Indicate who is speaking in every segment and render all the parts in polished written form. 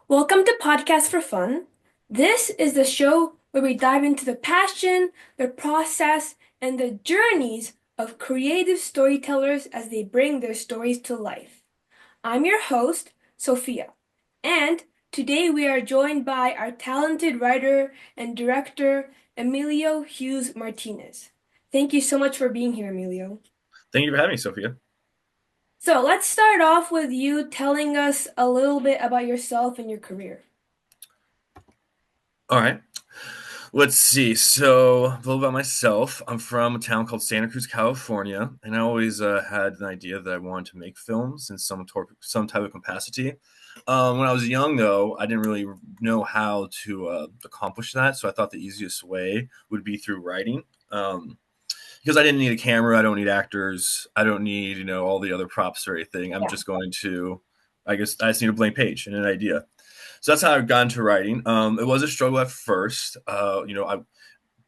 Speaker 1: Welcome to Podcast for Fun. This is the show where we dive into the passion, the process, and the journeys of creative storytellers as they bring their stories to life. I'm your host, Sophia, and today we are joined by our talented writer and director, Emilio Hughes Martinez. Thank you so much for being here, Emilio.
Speaker 2: Thank you for having me, Sophia.
Speaker 1: So let's start off with you telling us a little bit about yourself and your career.
Speaker 2: All right. Let's see. So, a little about myself. I'm from a town called Santa Cruz, California, and I always had an idea that I wanted to make films in some type of capacity. When I was young, though, I didn't really know how to accomplish that, so I thought the easiest way would be through writing. Because I didn't need a camera, I don't need actors, I don't need all the other props or anything. I'm
Speaker 1: Yeah.
Speaker 2: just going to, I guess, I just need a blank page and an idea. So that's how I've gotten to writing. It was a struggle at first.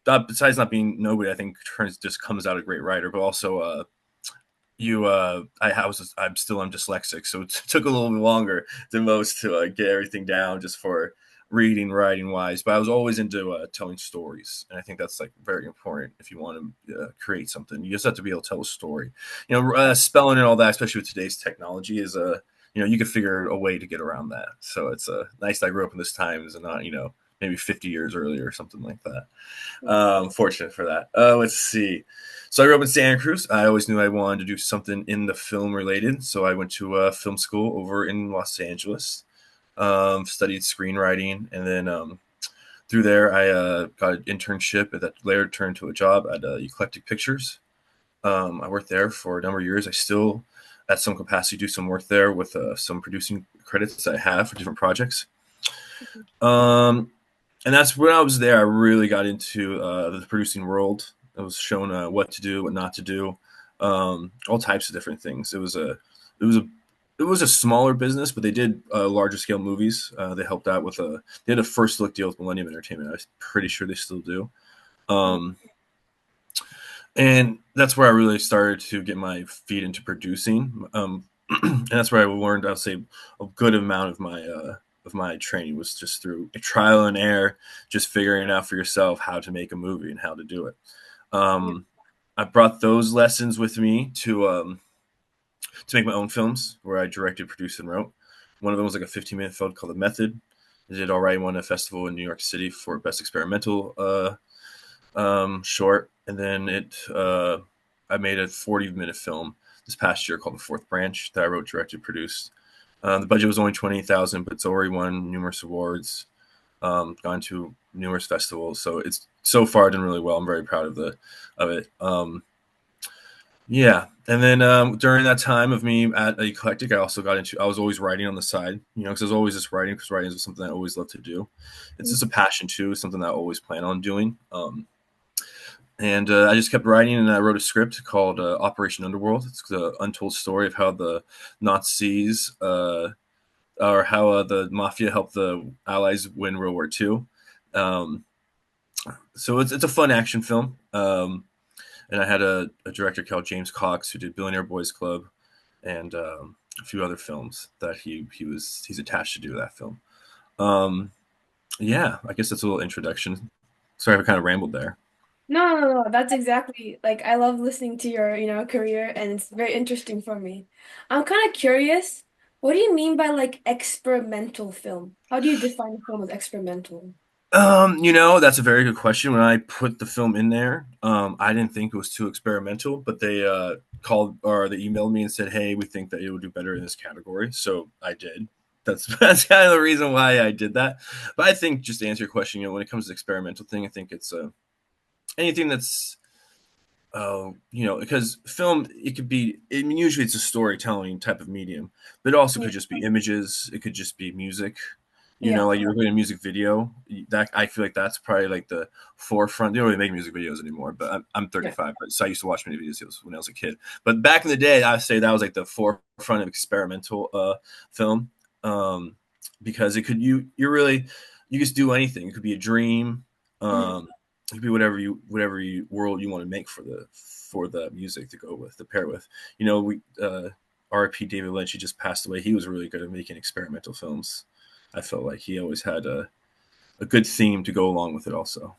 Speaker 2: Besides not being nobody, I think turns just comes out a great writer. But also, I'm dyslexic, so it took a little bit longer than most to get everything down just for reading, writing wise. But I was always into telling stories, and I think that's like very important if you want to create something. You just have to be able to tell a story. Spelling and all that, especially with today's technology, is you can figure a way to get around that. So it's nice that I grew up in this time, and not maybe 50 years earlier or something like that. Fortunate for that. Let's see. So I grew up in Santa Cruz. I always knew I wanted to do something in the film related. So I went to film school over in Los Angeles, studied screenwriting, and then through there I got an internship that later turned to a job at Eclectic Pictures. I worked there for a number of years. I still, at some capacity, do some work there with some producing credits that I have for different projects. Um, and that's when I was there. I really got into the producing world. I was shown what to do, what not to do, all types of different things. It was a, it was a smaller business, but they did larger scale movies. They helped out with a, they had a first look deal with Millennium Entertainment. I was pretty sure they still do. Um, and that's where I really started to get my feet into producing. And that's where I learned, I'll say, a good amount of my training was just through trial and error, just figuring it out for yourself how to make a movie and how to do it.
Speaker 1: Yeah.
Speaker 2: Um, I brought those lessons with me to make my own films, where I directed, produced, and wrote. One of them was like a 15-minute film called The Method. I did all right, won a festival in New York City for best experimental short, and then I made a 40-minute film this past year called The Fourth Branch that I wrote, directed, produced. The budget was only 20,000, but it's already won numerous awards, gone to numerous festivals. So it's so far done really well. I'm very proud of it. Yeah, and then during that time of me at Eclectic, I also got into. I was always writing on the side, because I was always just writing because writing is something I always love to do. It's just a passion too, something that I always plan on doing. And I just kept writing, and I wrote a script called Operation Underworld. It's the untold story of how the Nazis or how the mafia helped the Allies win World War II. Um, so it's a fun action film. And I had a director called James Cox who did Billionaire Boys Club and a few other films that he's attached to do that film. Um, yeah, I guess that's a little introduction. Sorry, I kind of rambled there.
Speaker 1: No, no, no. That's exactly like I love listening to your, career and it's very interesting for me. I'm kind of curious, what do you mean by like experimental film? How do you define a film as experimental?
Speaker 2: That's a very good question. When I put the film in there, I didn't think it was too experimental, but they called or they emailed me and said, "Hey, we think that it would do better in this category." So I did. That's that's kind of the reason why I did that. But I think just to answer your question, when it comes to experimental thing, I think it's anything that's because film it could be. I mean, usually it's a storytelling type of medium, but it also
Speaker 1: Yeah.
Speaker 2: could just be images. It could just be music.
Speaker 1: Yeah.
Speaker 2: Like you're doing a music video. That I feel like that's probably like the forefront. They don't really make music videos anymore, but I'm
Speaker 1: Yeah.
Speaker 2: 35, so I used to watch many videos when I was a kid. But back in the day, I would say that was like the forefront of experimental film, um, because it could you really you just do anything. It could be a dream.
Speaker 1: Mhm.
Speaker 2: It could be whatever you world you want to make for the music to go with to pair with. We R.I.P. David Lynch. He just passed away. He was really good at making experimental films. I felt like he always had a good theme to go along with it. Also,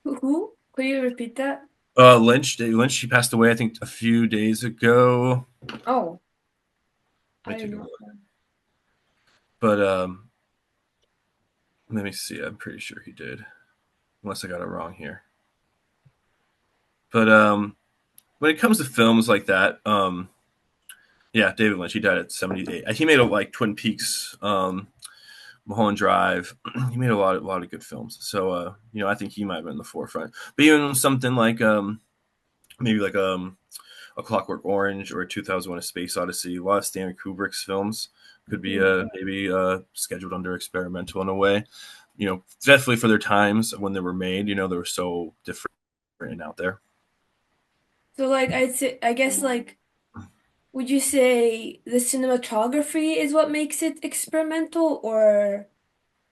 Speaker 1: Who? Could you repeat that?
Speaker 2: Lynch, he passed away I think a few days ago.
Speaker 1: Oh,
Speaker 2: Let me
Speaker 1: I
Speaker 2: take
Speaker 1: did
Speaker 2: a
Speaker 1: not
Speaker 2: look,
Speaker 1: know.
Speaker 2: but let me see. I'm pretty sure he did, unless I got it wrong here. But when it comes to films like that, yeah, David Lynch, he died at 78. He made like Twin Peaks, Mulholland Drive. He made a lot of good films. So I think he might have been in the forefront. But even something like maybe like a Clockwork Orange or a 2001: A Space Odyssey, a lot of Stanley Kubrick's films could be
Speaker 1: Mhm.
Speaker 2: maybe scheduled under experimental in a way. Definitely for their times when they were made. They were so different and out there.
Speaker 1: So like I'd say, I guess like, would you say the cinematography is what makes it experimental, or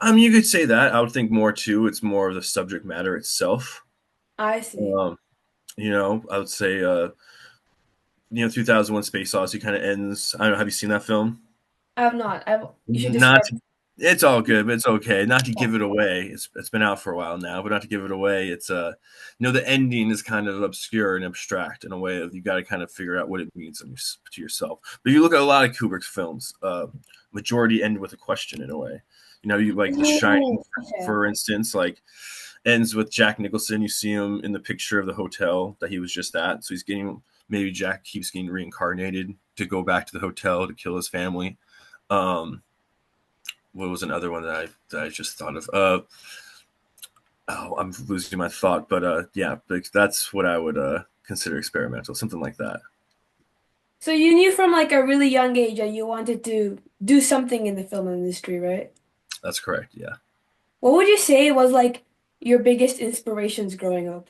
Speaker 2: You could say that. I would think more too. It's more of the subject matter itself.
Speaker 1: I see.
Speaker 2: Um, I would say 2001: Space Odyssey kind of ends. I don't know. Have you seen that film?
Speaker 1: I have not. You should
Speaker 2: Not
Speaker 1: describe
Speaker 2: to, it's all good, but it's okay. Not to
Speaker 1: it.
Speaker 2: give it away. It's been out for a while now, but not to give it away. It's the ending is kind of obscure and abstract in a way of you got to kind of figure out what it means to yourself. But you look at a lot of Kubrick's films, majority end with a question in a way. You like The Shining,
Speaker 1: Ooh, okay.
Speaker 2: for instance, like ends with Jack Nicholson. You see him in the picture of the hotel that he was just at. So he's getting maybe Jack keeps getting reincarnated to go back to the hotel to kill his family. Um, what was another one that I just thought of? I'm losing my thought, but yeah, that's what I would consider experimental, something like that.
Speaker 1: So you knew from like a really young age that you wanted to do something in the film industry, right?
Speaker 2: That's correct. Yeah.
Speaker 1: What would you say was like your biggest inspirations growing up?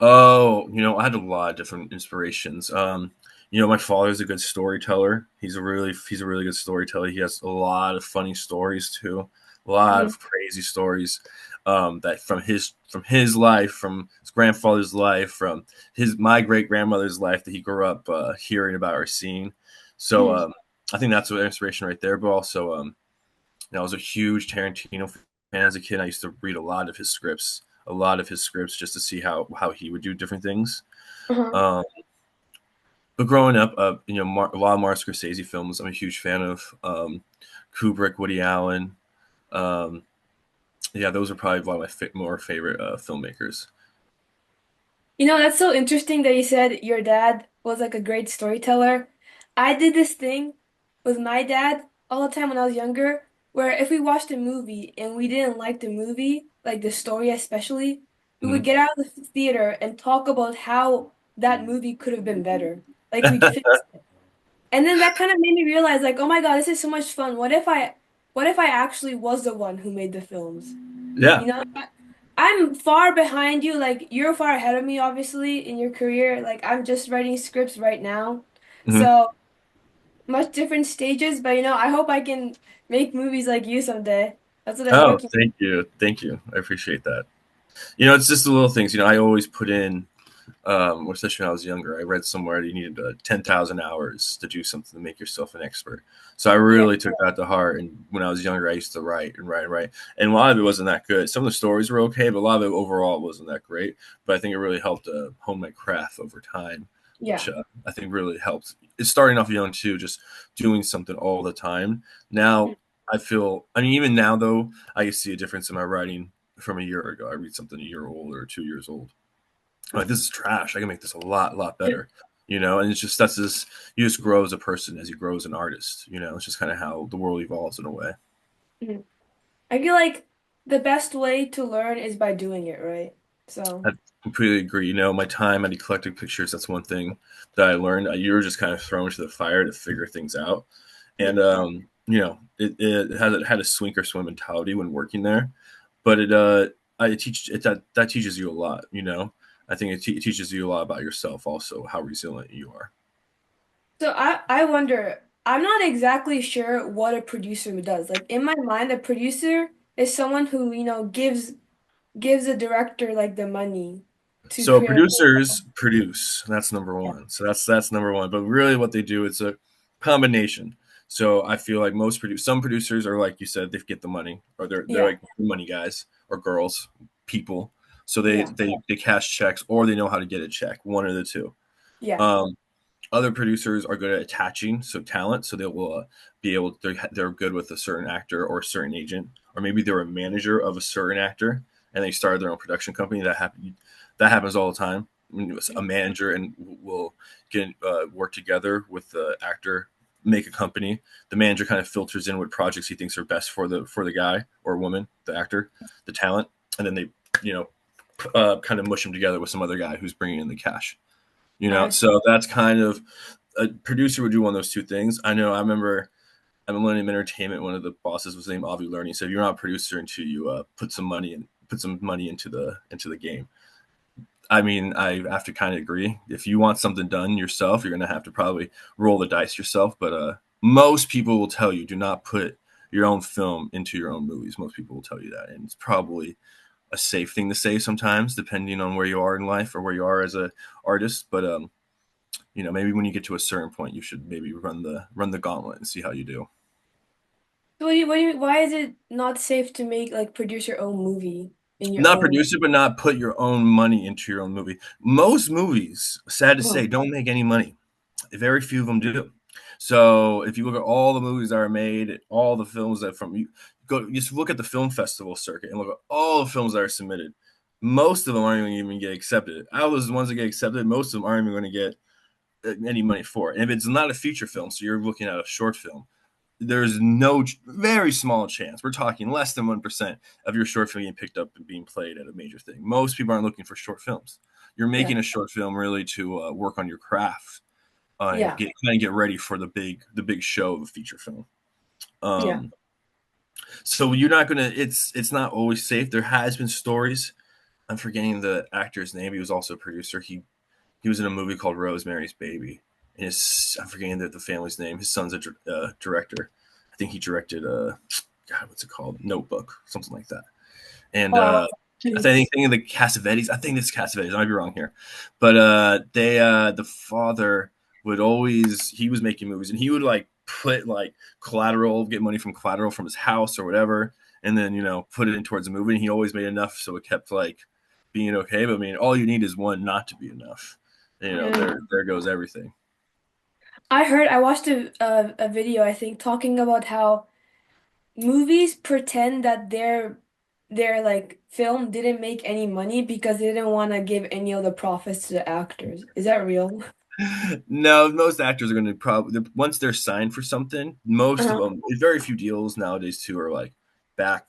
Speaker 2: Oh, I had a lot of different inspirations. My father's a good storyteller. He's a really good storyteller. He has a lot of funny stories too, a lot
Speaker 1: Mhm.
Speaker 2: of crazy stories that from his life, from his grandfather's life, from his my great grandmother's life that he grew up hearing about or seeing. So
Speaker 1: Mhm.
Speaker 2: I think that's what inspiration right there. But also, I was a huge Tarantino fan as a kid. I used to read a lot of his scripts just to see how he would do different things.
Speaker 1: Uh-huh.
Speaker 2: Um, but growing up, a lot of Martin Scorsese films. I'm a huge fan of Kubrick, Woody Allen. Um, yeah, those are probably one of my more favorite filmmakers.
Speaker 1: That's so interesting that you said your dad was like a great storyteller. I did this thing with my dad all the time when I was younger, where if we watched a movie and we didn't like the movie, like the story especially, we would
Speaker 2: Mm-hmm.
Speaker 1: get out of the theater and talk about how that movie could have been better. Like we'd fix it. And then that kind of made me realize, like, oh my God, this is so much fun. What if I actually was the one who made the films?
Speaker 2: Yeah.
Speaker 1: You know, I'm far behind you. Like, you're far ahead of me, obviously, in your career. Like, I'm just writing scripts right now.
Speaker 2: Mm-hmm.
Speaker 1: So, much different stages, but I hope I can make movies like you someday. That's what I'm
Speaker 2: Oh,
Speaker 1: working.
Speaker 2: thank you. I appreciate that. It's just the little things. I always put in especially when I was younger. I read somewhere that you needed 10,000 hours to do something to make yourself an expert. So I
Speaker 1: Yeah.
Speaker 2: really took that to heart. And when I was younger, I used to write and write and write. And a lot of it wasn't that good. Some of the stories were okay, but a lot of it overall wasn't that great. But I think it really helped hone my craft over time, which
Speaker 1: Yeah.
Speaker 2: I think really helped. It's starting off young too, just doing something all the time. Now I mean, even now though, I see a difference in my writing from a year ago. I read something a year old or 2 years old, like, this is trash. I can make this a lot better. And it's just that's this you just grow as a person as you grow as an artist. It's just kind of how the world evolves in a way.
Speaker 1: Mhm. I feel like the best way to learn is by doing it, right? So,
Speaker 2: I completely agree. My time at Eclectic Pictures, that's one thing that I learned. You were just kind of thrown to the fire to figure things out. And it had a sink or swim mentality when working there, but that teaches you a lot. I think it teaches you a lot about yourself, also how resilient you are.
Speaker 1: I wonder, I'm not exactly sure what a producer does. Like in my mind, a producer is someone who, gives a director like the money to
Speaker 2: So
Speaker 1: create.
Speaker 2: producers produce. That's number one. So that's number one. But really, what they do, it's a combination. So I feel like some producers are like you said, they get the money, or they're
Speaker 1: Yeah.
Speaker 2: like money guys or girls, people. So
Speaker 1: Yeah.
Speaker 2: they cash checks, or they know how to get a check, one of the two.
Speaker 1: Yeah.
Speaker 2: Um, Other producers are good at attaching, so talent, so they will be able. They're good with a certain actor or a certain agent, or maybe they're a manager of a certain actor, and they started their own production company. That happens all the time. A manager and will get work together with the actor, make a company. The manager kind of filters in what projects he thinks are best for the guy or woman, the actor, the talent, and then they you know kind of mush them together with some other guy who's bringing in the cash.
Speaker 1: I
Speaker 2: So that's kind of a producer would do one of those two things. I remember at Millennium Entertainment, one of the bosses was named Avi Learning. He said, "You're not a producer until you put some money into the game." I mean, I have to kind of agree. If you want something done yourself, you're going to have to probably roll the dice yourself. But most people will tell you do not put your own film into your own movies. Most people will tell you that, and it's probably a safe thing to say sometimes, depending on where you are in life or where you are as a artist. But maybe when you get to a certain point, you should maybe run the gauntlet and see how you do.
Speaker 1: why is it not safe to make like produce your own movie in your
Speaker 2: Not
Speaker 1: own?
Speaker 2: produce it, but not put your own money into your own movie. Most movies, sad to say,
Speaker 1: Oh,
Speaker 2: don't make any money. Very few of them do. So if you look at all the movies that are made, all the films that from you go, just look at the film festival circuit and look at all the films that are submitted. Most of them aren't even get accepted. Out of those ones that get accepted, most of them aren't even going to get any money for it. And if it's not a feature film, so you're looking at a short film, there's no very small chance. We're talking less than 1% of your short film getting picked up and being played at a major thing. Most people aren't looking for short films. You're
Speaker 1: yeah.
Speaker 2: making a short film really to work on your craft and
Speaker 1: Yeah.
Speaker 2: get ready for the big show of a feature film.
Speaker 1: Yeah.
Speaker 2: Um, so you're not gonna. It's not always safe. There has been stories. I'm forgetting the actor's name. He was also a producer. He was in a movie called Rosemary's Baby. And I'm forgetting the family's name. His son's a director. I think he directed God, what's it called? Notebook, something like that. And
Speaker 1: Wow.
Speaker 2: I think of the Cassavetes. I think it's Cassavetes. I might be wrong here, but the father would always he was making movies and he would like put like collateral, get money from collateral from his house or whatever, and then put it in towards the movie. And he always made enough so it kept like being okay. But I mean, all you need is one not to be enough. There goes everything.
Speaker 1: I watched a video, I think, talking about how movies pretend that their like film didn't make any money because they didn't want to give any of the profits to the actors. Is that real?
Speaker 2: No, most actors are going to probably once they're signed for something. Most of
Speaker 1: Uh-huh.
Speaker 2: them, very few deals nowadays too are like back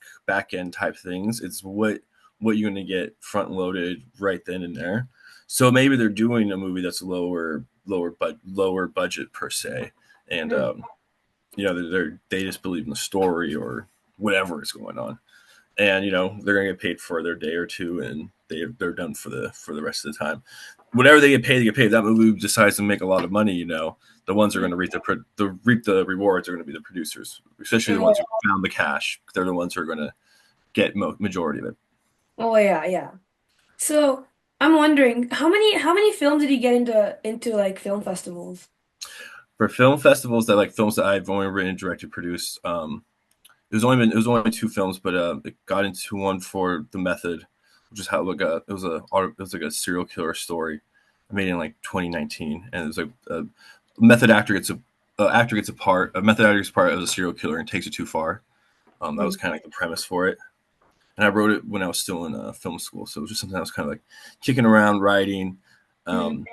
Speaker 2: end type things. It's what you're going to get front loaded right then and there. So maybe they're doing a movie that's lower budget per se, and
Speaker 1: Mm.
Speaker 2: they just believe in the story or whatever is going on, and they're going to get paid for their day or two, and they're done for the rest of the time. Whatever they get paid, they get paid. If that movie decides to make a lot of money, the ones who are going to reap the rewards are going to be the producers, especially the
Speaker 1: Oh,
Speaker 2: ones who found the cash. They're the ones who are going to get majority of it.
Speaker 1: oh yeah, yeah. So I'm wondering how many films did you get into like film festivals?
Speaker 2: For film festivals that like films that I've only written, directed, produced, it was only two films, but it got into one for The Method, which is how it was like a serial killer story. I made it in like 2019, and it was like a method actor gets a method actor gets a part of a serial killer and takes it too far. That was
Speaker 1: Mm.
Speaker 2: kind of like the premise for it, and I wrote it when I was still in film school, so it was just something I was kind of like kicking around writing.
Speaker 1: Mm.
Speaker 2: Um,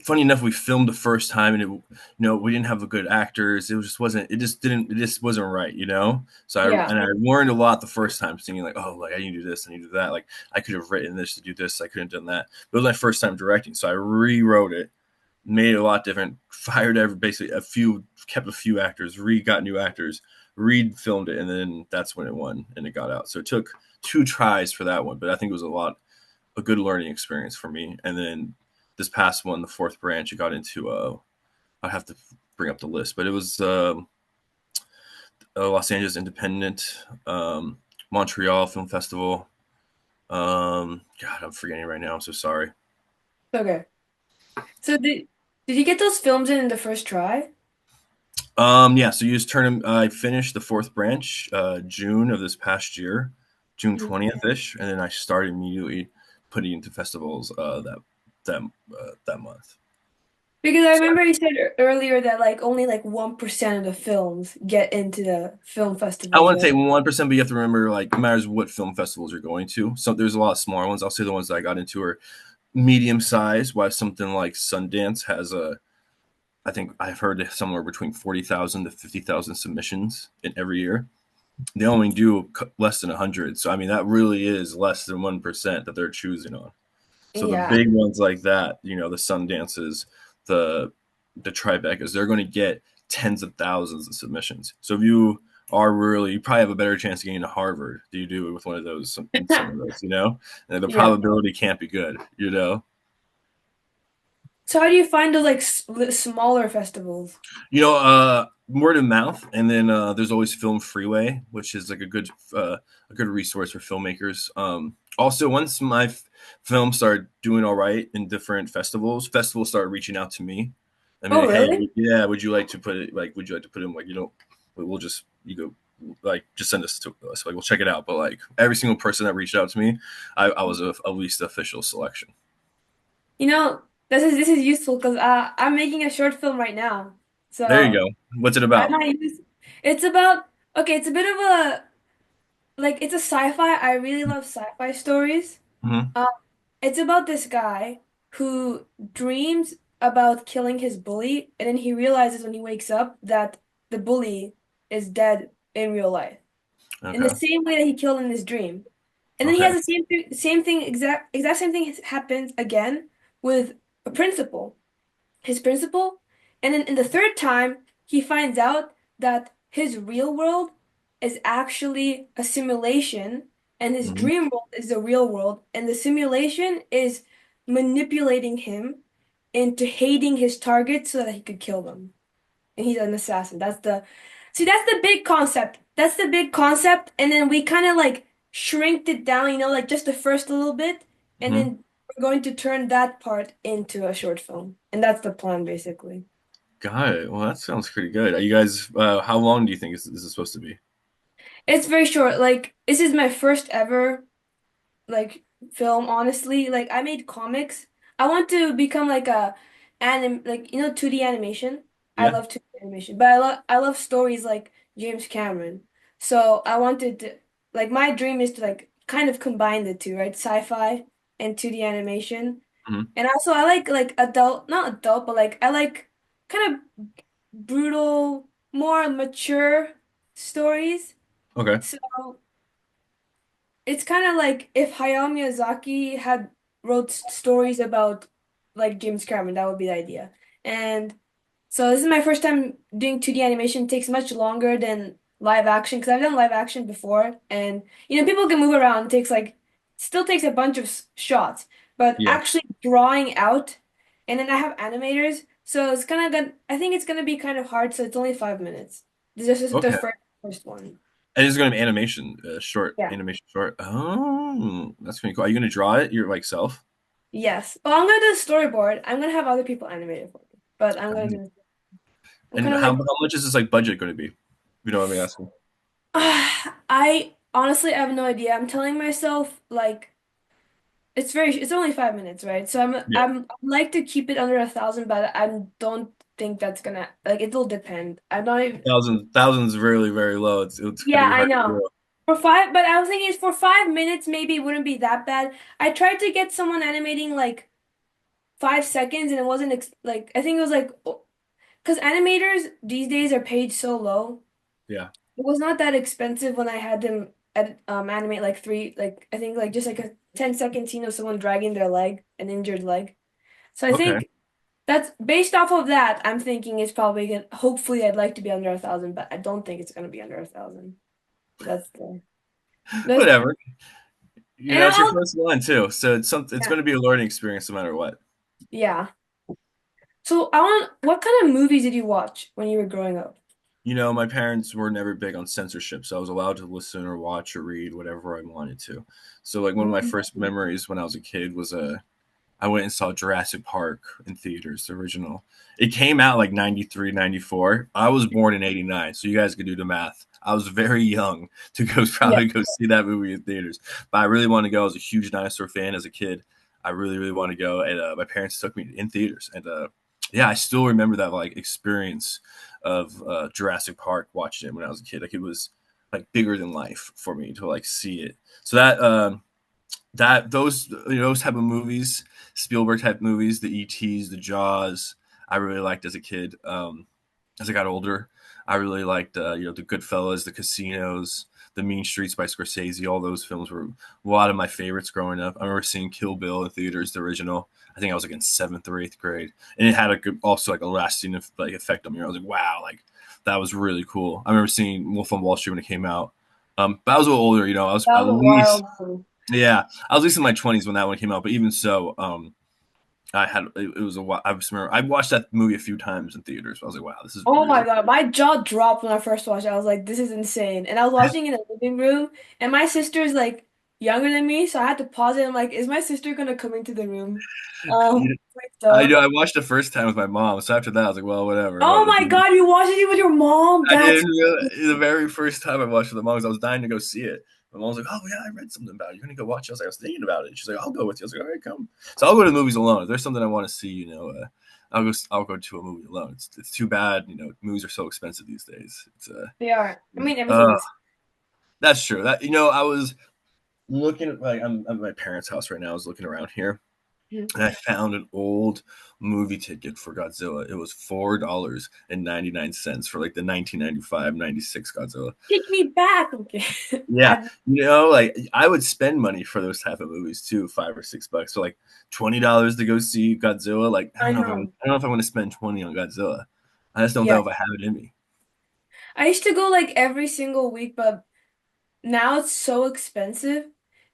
Speaker 2: Funny enough, we filmed the first time, and we didn't have the good actors. It just wasn't right, So
Speaker 1: Yeah.
Speaker 2: I learned a lot the first time, thinking like, oh, like I need to do this, I need to do that. Like I could have written this to do this, I couldn't have done that. But it was my first time directing, so I rewrote it, made it a lot different, basically kept a few actors, got new actors, filmed it, and then that's when it won and it got out. So it took two tries for that one, but I think it was a good learning experience for me. And then this past one, the fourth branch, it got into I'd have to bring up the list, but it was Los Angeles Independent, Montreal Film Festival. God, I'm forgetting right now. I'm so sorry.
Speaker 1: Okay. So did you get those films in the first try?
Speaker 2: Yeah, so you just turn them. I finished the fourth branch June of this past year, June
Speaker 1: Mhm.
Speaker 2: 20th ish, and then I started immediately putting into festivals that month.
Speaker 1: Because I
Speaker 2: So
Speaker 1: remember you said earlier that like only like 1% of the films get into the film
Speaker 2: I
Speaker 1: festivals,
Speaker 2: want to
Speaker 1: right?
Speaker 2: say 1%, but you have to remember, like, no matters what film festivals you're going to. So there's a lot of smaller ones. I'll say the ones that I got into are medium size, while something like Sundance has I think I've heard somewhere between 40,000 to 50,000 submissions in every year. They only do less than 100. So, I mean, that really is less than 1% that they're choosing on. So the
Speaker 1: Yeah.
Speaker 2: big ones like that, the Sundances, the the Tribecas, they're going to get tens of thousands of submissions. So if you probably have a better chance of getting to Harvard than you do with one of those in some of those. And the
Speaker 1: Yeah.
Speaker 2: probability can't be good.
Speaker 1: So how do you find those like smaller festivals?
Speaker 2: Word of mouth, and then there's always Film Freeway, which is like a good resource for filmmakers. Also, once my film started doing all right in different festivals started reaching out to me. I mean,
Speaker 1: Oh,
Speaker 2: like, hey,
Speaker 1: really?
Speaker 2: yeah, would you like to put it? Like, would you like to put in? Like, we'll just you go. Like, just send this to us. Like, we'll check it out. But like every single person that reached out to me, I was at least the official selection.
Speaker 1: You know, this is useful because I'm making a short film right now.
Speaker 2: There you
Speaker 1: So
Speaker 2: go. What's it
Speaker 1: I
Speaker 2: about?
Speaker 1: might use it's about okay, it's a bit of a like it's a sci-fi. I really love sci-fi stories.
Speaker 2: Hmm.
Speaker 1: Um, it's about this guy who dreams about killing his bully, and then he realizes when he wakes up that the bully is dead in real life, in the
Speaker 2: Okay.
Speaker 1: same way that he killed in his dream. And then he
Speaker 2: Okay.
Speaker 1: has the same thing, exact same thing happens again with a principal, his principal. And then in the third time, he finds out that his real world is actually a simulation, and his
Speaker 2: Hmm.
Speaker 1: dream world is the real world, and the simulation is manipulating him into hating his target so that he could kill them. And he's an assassin. That's the big concept. That's the big concept. And then we kind of like shrinked it down, like just the first little bit. And
Speaker 2: Hmm.
Speaker 1: then we're going to turn that part into a short film. And that's the plan, basically.
Speaker 2: Got it. Well, that sounds pretty good. Are you guys, how long do you think this is supposed to be?
Speaker 1: It's very short. Like, this is my first ever like film, honestly. Like I made comics. I want to become like a anim like 2D animation. I
Speaker 2: Yeah.
Speaker 1: love 2D animation, but I love stories like James Cameron. So I wanted to like my dream is to like kind of combine the two, right? Sci-fi and 2D animation.
Speaker 2: Hmm.
Speaker 1: And also I like adult, not adult, but like I like kind of brutal, more mature stories.
Speaker 2: Okay.
Speaker 1: So it's kind of like if Hayao Miyazaki had wrote stories about like James Cameron, that would be the idea. And so this is my first time doing 2D animation. It takes much longer than live action because I've done live action before, and people can move around. It takes like still takes a bunch of shots, but
Speaker 2: Yeah.
Speaker 1: actually drawing out, and then I have animators, so it's kind of gonna. I think it's gonna be kind of hard. So it's only 5 minutes. This is the
Speaker 2: Okay.
Speaker 1: first one.
Speaker 2: And it's going to be animation,
Speaker 1: Yeah.
Speaker 2: animation short. Oh, that's pretty cool. Are you going to draw it? Your like self?
Speaker 1: Yes. Well, I'm gonna do a storyboard. I'm gonna have other people animate it for me, but I'm gonna do. I'm
Speaker 2: And
Speaker 1: kind of
Speaker 2: how much is this like budget going to be? If you know what I'm asking.
Speaker 1: I honestly have no idea. I'm telling myself like it's only 5 minutes, right? So
Speaker 2: Yeah.
Speaker 1: I'd like to keep it under 1,000, but I don't think that's gonna like it'll depend. I'm not even.
Speaker 2: Thousands really very low. It's going to
Speaker 1: Yeah,
Speaker 2: be
Speaker 1: I
Speaker 2: hard to
Speaker 1: know.
Speaker 2: grow.
Speaker 1: But I was thinking for 5 minutes maybe it wouldn't be that bad. I tried to get someone animating like 5 seconds and it wasn't ex like I think it was like because animators these days are paid so low.
Speaker 2: Yeah.
Speaker 1: It was not that expensive when I had them animate like I think like just like a 10-second scene of someone dragging their leg, an injured leg. So I
Speaker 2: Okay.
Speaker 1: think that's based off of that, I'm thinking it's probably gonna hopefully I'd like to be under 1,000, but I don't think it's gonna be under 1,000. That's the
Speaker 2: Whatever.
Speaker 1: and
Speaker 2: It's your
Speaker 1: I'll
Speaker 2: first one too, so it's
Speaker 1: yeah.
Speaker 2: going to be a learning experience no matter what.
Speaker 1: Yeah. So what kind of movies did you watch when you were growing up?
Speaker 2: My parents were never big on censorship, so I was allowed to listen or watch or read whatever I wanted to. So, like, one of my first memories when I was a kid was I went and saw Jurassic Park in theaters, the original. It came out like 93, 94. I was born in 89, so you guys could do the math. I was very young to go
Speaker 1: Yeah.
Speaker 2: probably go see that movie in theaters. But I really want to go. I was a huge dinosaur fan as a kid. I really, really want to go. And my parents took me in theaters. And yeah, I still remember that like experience of Jurassic Park watching it when I was a kid. Like it was like bigger than life for me to like see it. So that those those type of movies, Spielberg type movies, the ETs, the Jaws, I really liked as a kid. As I got older, I really liked the Goodfellas, the Casinos, the Mean Streets by Scorsese. All those films were a lot of my favorites growing up. I remember seeing Kill Bill in theaters, the original. I think I was like in seventh or eighth grade, and it had a good, also like a lasting like effect on me. I was like, wow, like that was really cool. I remember seeing Wolf on Wall Street when it came out. But I was a little older, I was
Speaker 1: That
Speaker 2: at
Speaker 1: was a
Speaker 2: least
Speaker 1: wild one.
Speaker 2: yeah, I was at least in my 20s when that one came out. But even so, I had it was a while. I just remember I watched that movie a few times in theaters. I was like, wow, this is
Speaker 1: Oh my
Speaker 2: really
Speaker 1: God, my jaw dropped when I first watched it. I was like, this is insane. And I was watching it in the living room, and my sister's like younger than me, so I had to pause it. I'm like, is my sister gonna come into the room?
Speaker 2: cool.
Speaker 1: Please
Speaker 2: I know
Speaker 1: don't.
Speaker 2: I watched the first time with my mom, so after that I was like, well, whatever.
Speaker 1: Oh
Speaker 2: But
Speaker 1: my God, you watched it with your mom?
Speaker 2: I
Speaker 1: That's
Speaker 2: didn't really, the very first time I watched with my mom, 'cause I was dying to go see it. My mom was like, "Oh yeah, I read something about it. You're gonna go watch it." I was thinking about it. She's like, "I'll go with you." I was like, "All right, come." So I'll go to the movies alone. If there's something I want to see, I'll go to a movie alone. It's too bad, movies are so expensive these days. It's
Speaker 1: they are. I mean, everything
Speaker 2: uh,
Speaker 1: is.
Speaker 2: that's true. That I was looking at like I'm at my parents' house right now. I was looking around here
Speaker 1: Mhm.
Speaker 2: and I found an old movie ticket for Godzilla. It was $4.99 for like the 1995-96 Godzilla.
Speaker 1: Take me back. Okay.
Speaker 2: Yeah,
Speaker 1: I,
Speaker 2: like I would spend money for those type of movies too, $5 or $6. So like $20 to go see Godzilla. Like
Speaker 1: I know.
Speaker 2: I don't know if I want to spend 20 on Godzilla. I just don't
Speaker 1: Yeah.
Speaker 2: know if I have it in me.
Speaker 1: I used to go like every single week, but now it's so expensive.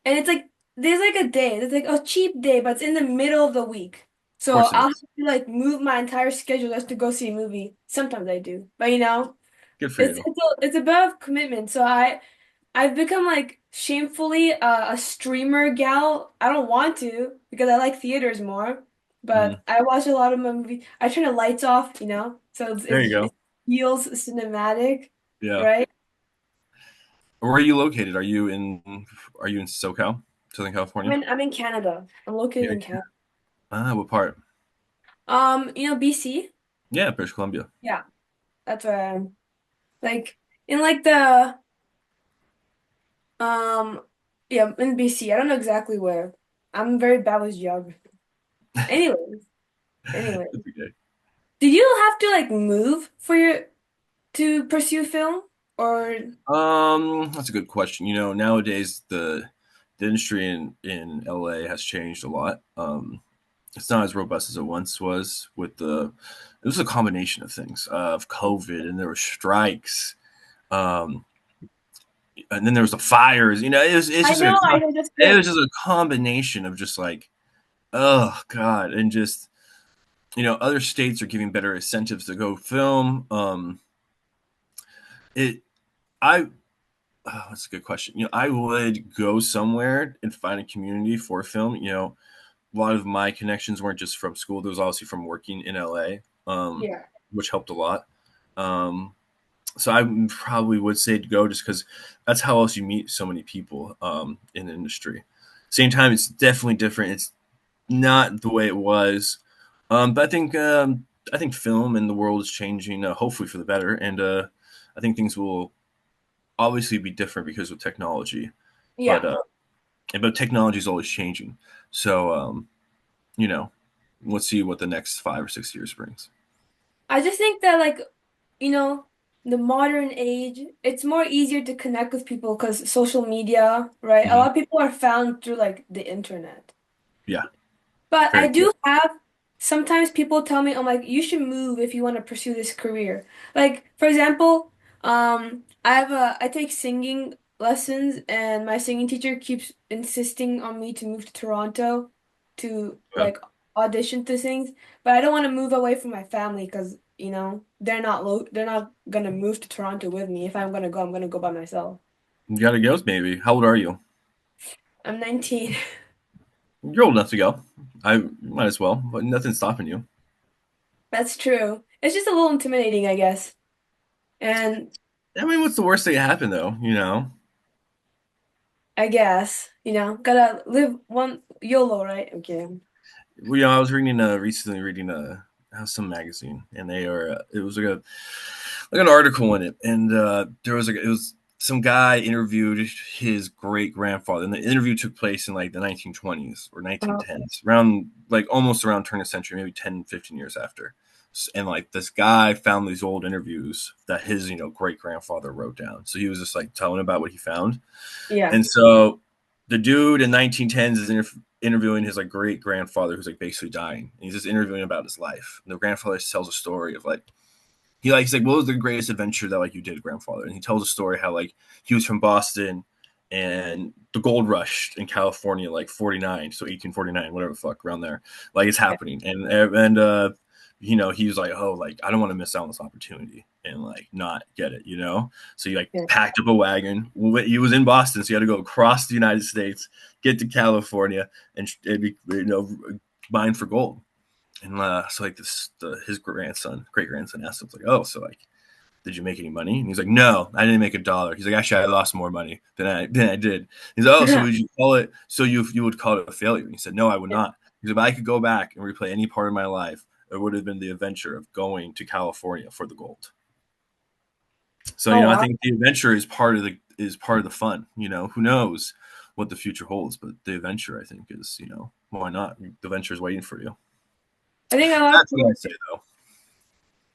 Speaker 1: And it's like there's like a day, there's like a cheap day, but it's in the middle of the week.
Speaker 2: Of
Speaker 1: So
Speaker 2: course it
Speaker 1: I'll have
Speaker 2: is.
Speaker 1: to like move my entire schedule just to go see a movie. Sometimes I do. But
Speaker 2: Good for
Speaker 1: it's
Speaker 2: you.
Speaker 1: it's a bit of commitment. So I've become like shamefully a streamer gal. I don't want to because I like theaters more.
Speaker 2: Mm,
Speaker 1: But I watch a lot of my movies. I turn the lights off, so
Speaker 2: there you
Speaker 1: it
Speaker 2: go.
Speaker 1: feels cinematic,
Speaker 2: Yeah.
Speaker 1: right?
Speaker 2: Where are you located? Are you in SoCal, Southern California?
Speaker 1: I'm in Canada. I'm located
Speaker 2: Yeah.
Speaker 1: in Canada.
Speaker 2: What part?
Speaker 1: BC.
Speaker 2: Yeah, British Columbia.
Speaker 1: Yeah, that's where I'm. Like in like the um yeah, in BC. I don't know exactly where. I'm very bad with geography. Anyways, anyway.
Speaker 2: That's okay.
Speaker 1: Did you have to like move for your to pursue film or
Speaker 2: That's a good question. Nowadays the industry in LA has changed a lot. It's not as robust as it once was. It was a combination of things of COVID, and there were strikes, um, and then there was the fires.
Speaker 1: I know, I know just
Speaker 2: it
Speaker 1: the
Speaker 2: was just a combination of just like, oh god, and just other states are giving better incentives to go film. It I Oh, that's a good question. I would go somewhere and find a community for film. A lot of my connections weren't just from school; there was obviously from working in LA,
Speaker 1: yeah.
Speaker 2: which helped a lot. Um, so I probably would say to go just because that's how else you meet so many people in the industry. Same time, it's definitely different. It's not the way it was, but I think film and the world is changing, hopefully for the better, and I think things will obviously be different because of technology, but
Speaker 1: Yeah.
Speaker 2: technology is always changing. So you know, let's see what the next 5 or 6 years brings.
Speaker 1: I just think that like, you know, the modern age, it's more easier to connect with people because social media, right? A
Speaker 2: Hmm.
Speaker 1: lot of people are found through like the internet.
Speaker 2: Yeah,
Speaker 1: But I
Speaker 2: very true.
Speaker 1: do have sometimes people tell me, I'm like, you should move if you want to pursue this career. Like, for example, I take singing lessons and my singing teacher keeps insisting on me to move to Toronto to
Speaker 2: Yeah.
Speaker 1: like audition to things. But I don't want to move away from my family because, they're not gonna move to Toronto with me. If I'm gonna go, I'm gonna go by myself.
Speaker 2: You gotta go, maybe. How old are you?
Speaker 1: I'm 19.
Speaker 2: You're old enough to go. I might as well, but nothing's stopping you.
Speaker 1: That's true. It's just a little intimidating, I guess. And
Speaker 2: I mean, what's the worst thing that happened though? You know,
Speaker 1: I guess, gotta live one YOLO, right? Okay.
Speaker 2: I was reading recently reading some magazine, and they are it was like an article in it, and there was it was some guy interviewed his great grandfather, and the interview took place in like the 1920s or
Speaker 1: Uh,
Speaker 2: 1910s, around like almost around turn of century, maybe 10, 15 years after. And like this guy found these old interviews that his great grandfather wrote down, so he was just like telling about what he found.
Speaker 1: yeah.
Speaker 2: And so the dude in 1910s is interviewing his like great grandfather who's like basically dying. And he's just interviewing about his life. And the grandfather tells a story of like he's like, what was the greatest adventure that like you did, grandfather? And he tells a story how like he was from Boston and the gold rush in California, like 49, so 1849, whatever the fuck around there, like it's happening. And he was like, oh, like I don't want to miss out on this opportunity and like not get it, So he like
Speaker 1: Yeah.
Speaker 2: packed up a wagon. He was in Boston, so he had to go across the United States, get to California, and be, mine for gold. And so like his great grandson asked him like, oh, so like, did you make any money? And he's like, no, I didn't make a dollar. He's like, actually, I lost more money than I did. He's like, oh, so would you call it? So you would call it a failure? And he said, no, I would not. Because if I could go back and replay any part of my life, it would have been the adventure of going to California for the gold. So
Speaker 1: Oh
Speaker 2: I
Speaker 1: wow.
Speaker 2: think the adventure is part of the fun. Who knows what the future holds, but the adventure, I think, is why not? The adventure is waiting for you.
Speaker 1: I think a lot of
Speaker 2: That's what I
Speaker 1: people
Speaker 2: say though.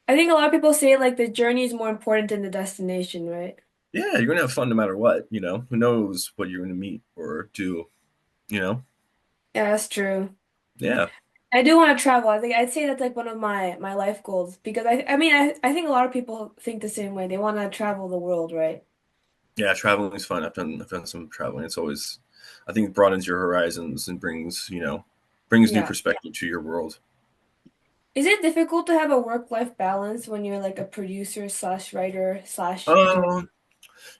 Speaker 1: I think a lot of people say like the journey is more important than the destination, right?
Speaker 2: Yeah, you're gonna have fun no matter what. Who knows what you're gonna meet or do. You know,
Speaker 1: Yeah, that's true.
Speaker 2: yeah,
Speaker 1: I do want to travel. I think I'd say that's like one of my life goals because I think a lot of people think the same way. They want to travel the world, right?
Speaker 2: yeah. Traveling is fun. I've done some traveling. It's always, I think, it broadens your horizons and brings new
Speaker 1: Yeah.
Speaker 2: perspective to your world.
Speaker 1: Is it difficult to have a work-life balance when you're like a producer slash writer slash director?
Speaker 2: Um,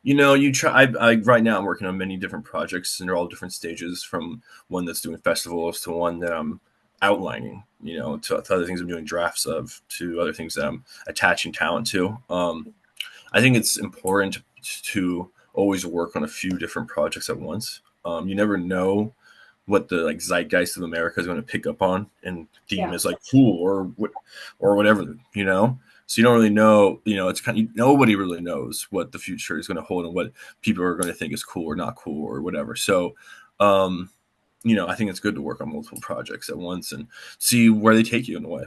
Speaker 2: you try. Right now I'm working on many different projects, and they're all different stages. From one that's doing festivals to one that I'm outlining. To other things I'm doing drafts of, to other things that I'm attaching talent to. I think it's important to always work on a few different projects at once. You never know what the like zeitgeist of America is going to pick up on and deem
Speaker 1: Yeah.
Speaker 2: as like cool or whatever. So you don't really know. It's nobody really knows what the future is going to hold and what people are going to think is cool or not cool or whatever. So, um, I think it's good to work on multiple projects at once and see where they take you in a way.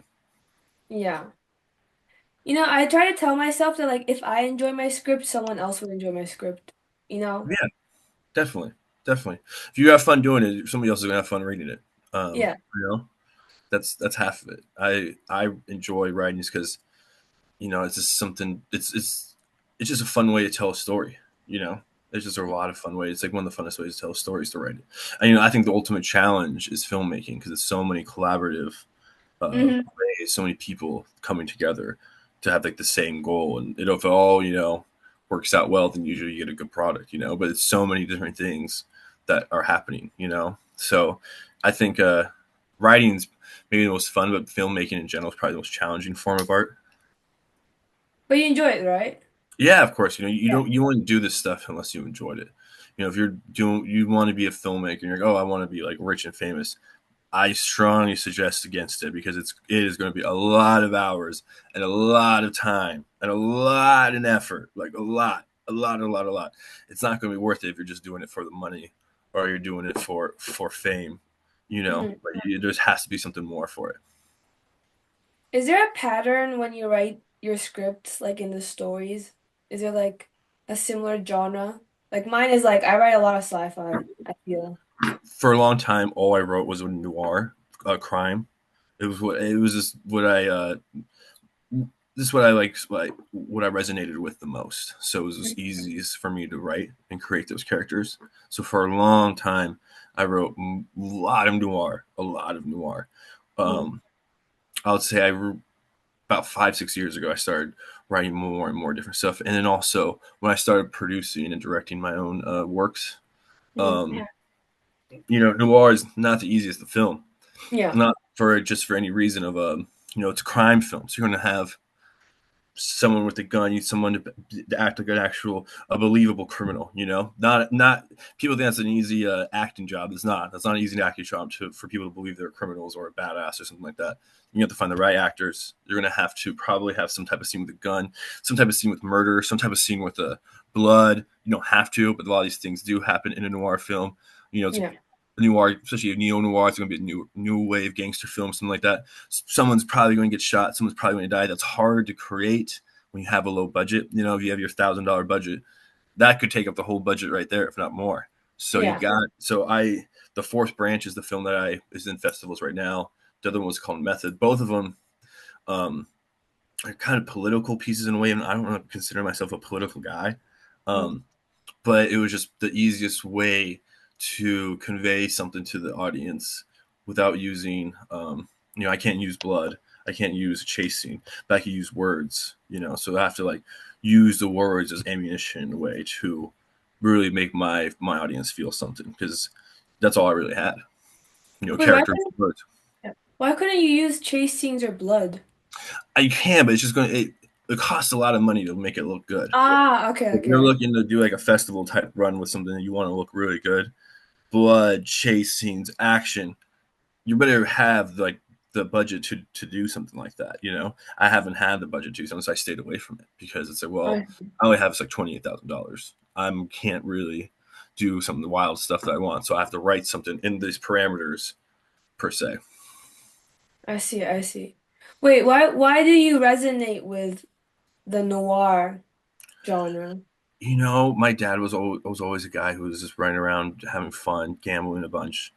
Speaker 1: Yeah. I try to tell myself that like if I enjoy my script, someone else would enjoy my script. You know?
Speaker 2: Yeah, definitely, definitely. If you have fun doing it, somebody else is gonna have fun reading it.
Speaker 1: Yeah.
Speaker 2: That's half of it. I enjoy writing just because it's just something. It's just a fun way to tell a story. You know, it's just a lot of fun ways. It's like one of the funnest ways to tell stories to write it. And I think the ultimate challenge is filmmaking because it's so many collaborative
Speaker 1: Hmm.
Speaker 2: ways, so many people coming together to have like the same goal. And if it all works out well, then usually you get a good product. But it's so many different things that are happening. So I think writing's maybe the most fun, but filmmaking in general is probably the most challenging form of art.
Speaker 1: But you enjoy it, right?
Speaker 2: Yeah, of course. You
Speaker 1: Yeah.
Speaker 2: don't you wouldn't do this stuff unless you enjoyed it. If you want to be a filmmaker, and you're like, oh, I want to be like rich and famous. I strongly suggest against it because it is going to be a lot of hours and a lot of time and a lot of effort, like a lot. It's not going to be worth it if you're just doing it for the money or you're doing it for fame.
Speaker 1: Hmm.
Speaker 2: There has to be something more for it.
Speaker 1: Is there a pattern when you write your scripts, like in the stories? Is there like a similar genre? Like mine is like I write a lot of sci-fi, I feel.
Speaker 2: For a long time, all I wrote was a noir, crime. It was just what I this is what I like, what I resonated with the most. So it was just easiest for me to write and create those characters. So for a long time, I wrote a lot of noir.
Speaker 1: Mhm.
Speaker 2: Um, I would say about 5 6 years ago, I started writing more and more different stuff, and then also when I started producing and directing my own works,
Speaker 1: Mhm.
Speaker 2: um, noir is not the easiest to film.
Speaker 1: Yeah.
Speaker 2: Not for just for any reason of it's a crime film. So you're going to have someone with a gun, you someone to act like an actual a believable criminal. Not people think that's an easy acting job. It's not. That's not an easy acting job for people to believe they're criminals or a badass or something like that. You have to find the right actors. You're going to have to probably have some type of scene with a gun, some type of scene with murder, some type of scene with blood. You don't have to, but a lot of these things do happen in a noir film. It's
Speaker 1: Yeah.
Speaker 2: noir, especially a neo noir. It's going to be a new wave gangster film, something like that. Someone's probably going to get shot. Someone's probably going to die. That's hard to create when you have a low budget. If you have your $1,000 budget, that could take up the whole budget right there, if not more. So you
Speaker 1: Yeah.
Speaker 2: got the Fourth Branch is the film that I is in festivals right now. The other one was called Method. Both of them um, are kind of political pieces in a way, and I don't really consider myself a political guy.
Speaker 1: Mm.
Speaker 2: Um, but it was just the easiest way to convey something to the audience without using I can't use blood, I can't use a chase scene, but I can use words, so I have to use the words as ammunition in a way to really make my audience feel something, because that's all I really had,
Speaker 1: Wait, why
Speaker 2: characters,
Speaker 1: couldn't
Speaker 2: words.
Speaker 1: yeah. Why couldn't you use chase scenes or blood?
Speaker 2: I can, but it's just it costs a lot of money to make it look good.
Speaker 1: Ah, okay,
Speaker 2: If you're
Speaker 1: okay.
Speaker 2: looking to do like a festival type run with something that you want to look really good, blood, chase scenes, action, you better have the budget to do something like that. I haven't had the budget to, so I stayed away from it because it's like, well,
Speaker 1: I,
Speaker 2: I only have $28,000. I can't really do some of the wild stuff that I want, so I have to write something in these parameters per se.
Speaker 1: I see, I see. Wait, why do you resonate with the noir genre?
Speaker 2: My dad was always a guy who was just running around having fun, gambling a bunch.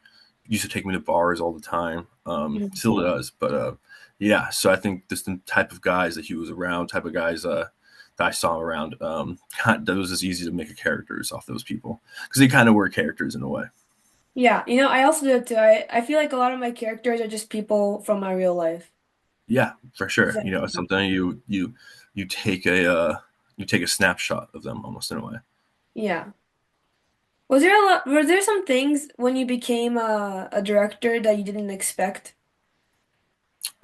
Speaker 2: Used to take me to bars all the time.
Speaker 1: Mhm.
Speaker 2: Still does, but yeah. So I think just the type of guys that he was around, type of guys that I saw around, that was just easy to make a characters off those people because they kind of were characters in a way.
Speaker 1: Yeah, I also do it too. I feel like a lot of my characters are just people from my real life.
Speaker 2: Yeah, for
Speaker 1: Is
Speaker 2: sure.
Speaker 1: that-
Speaker 2: It's something you take you take a snapshot of them almost in a way.
Speaker 1: Yeah. Were there some things when you became a director that you didn't expect?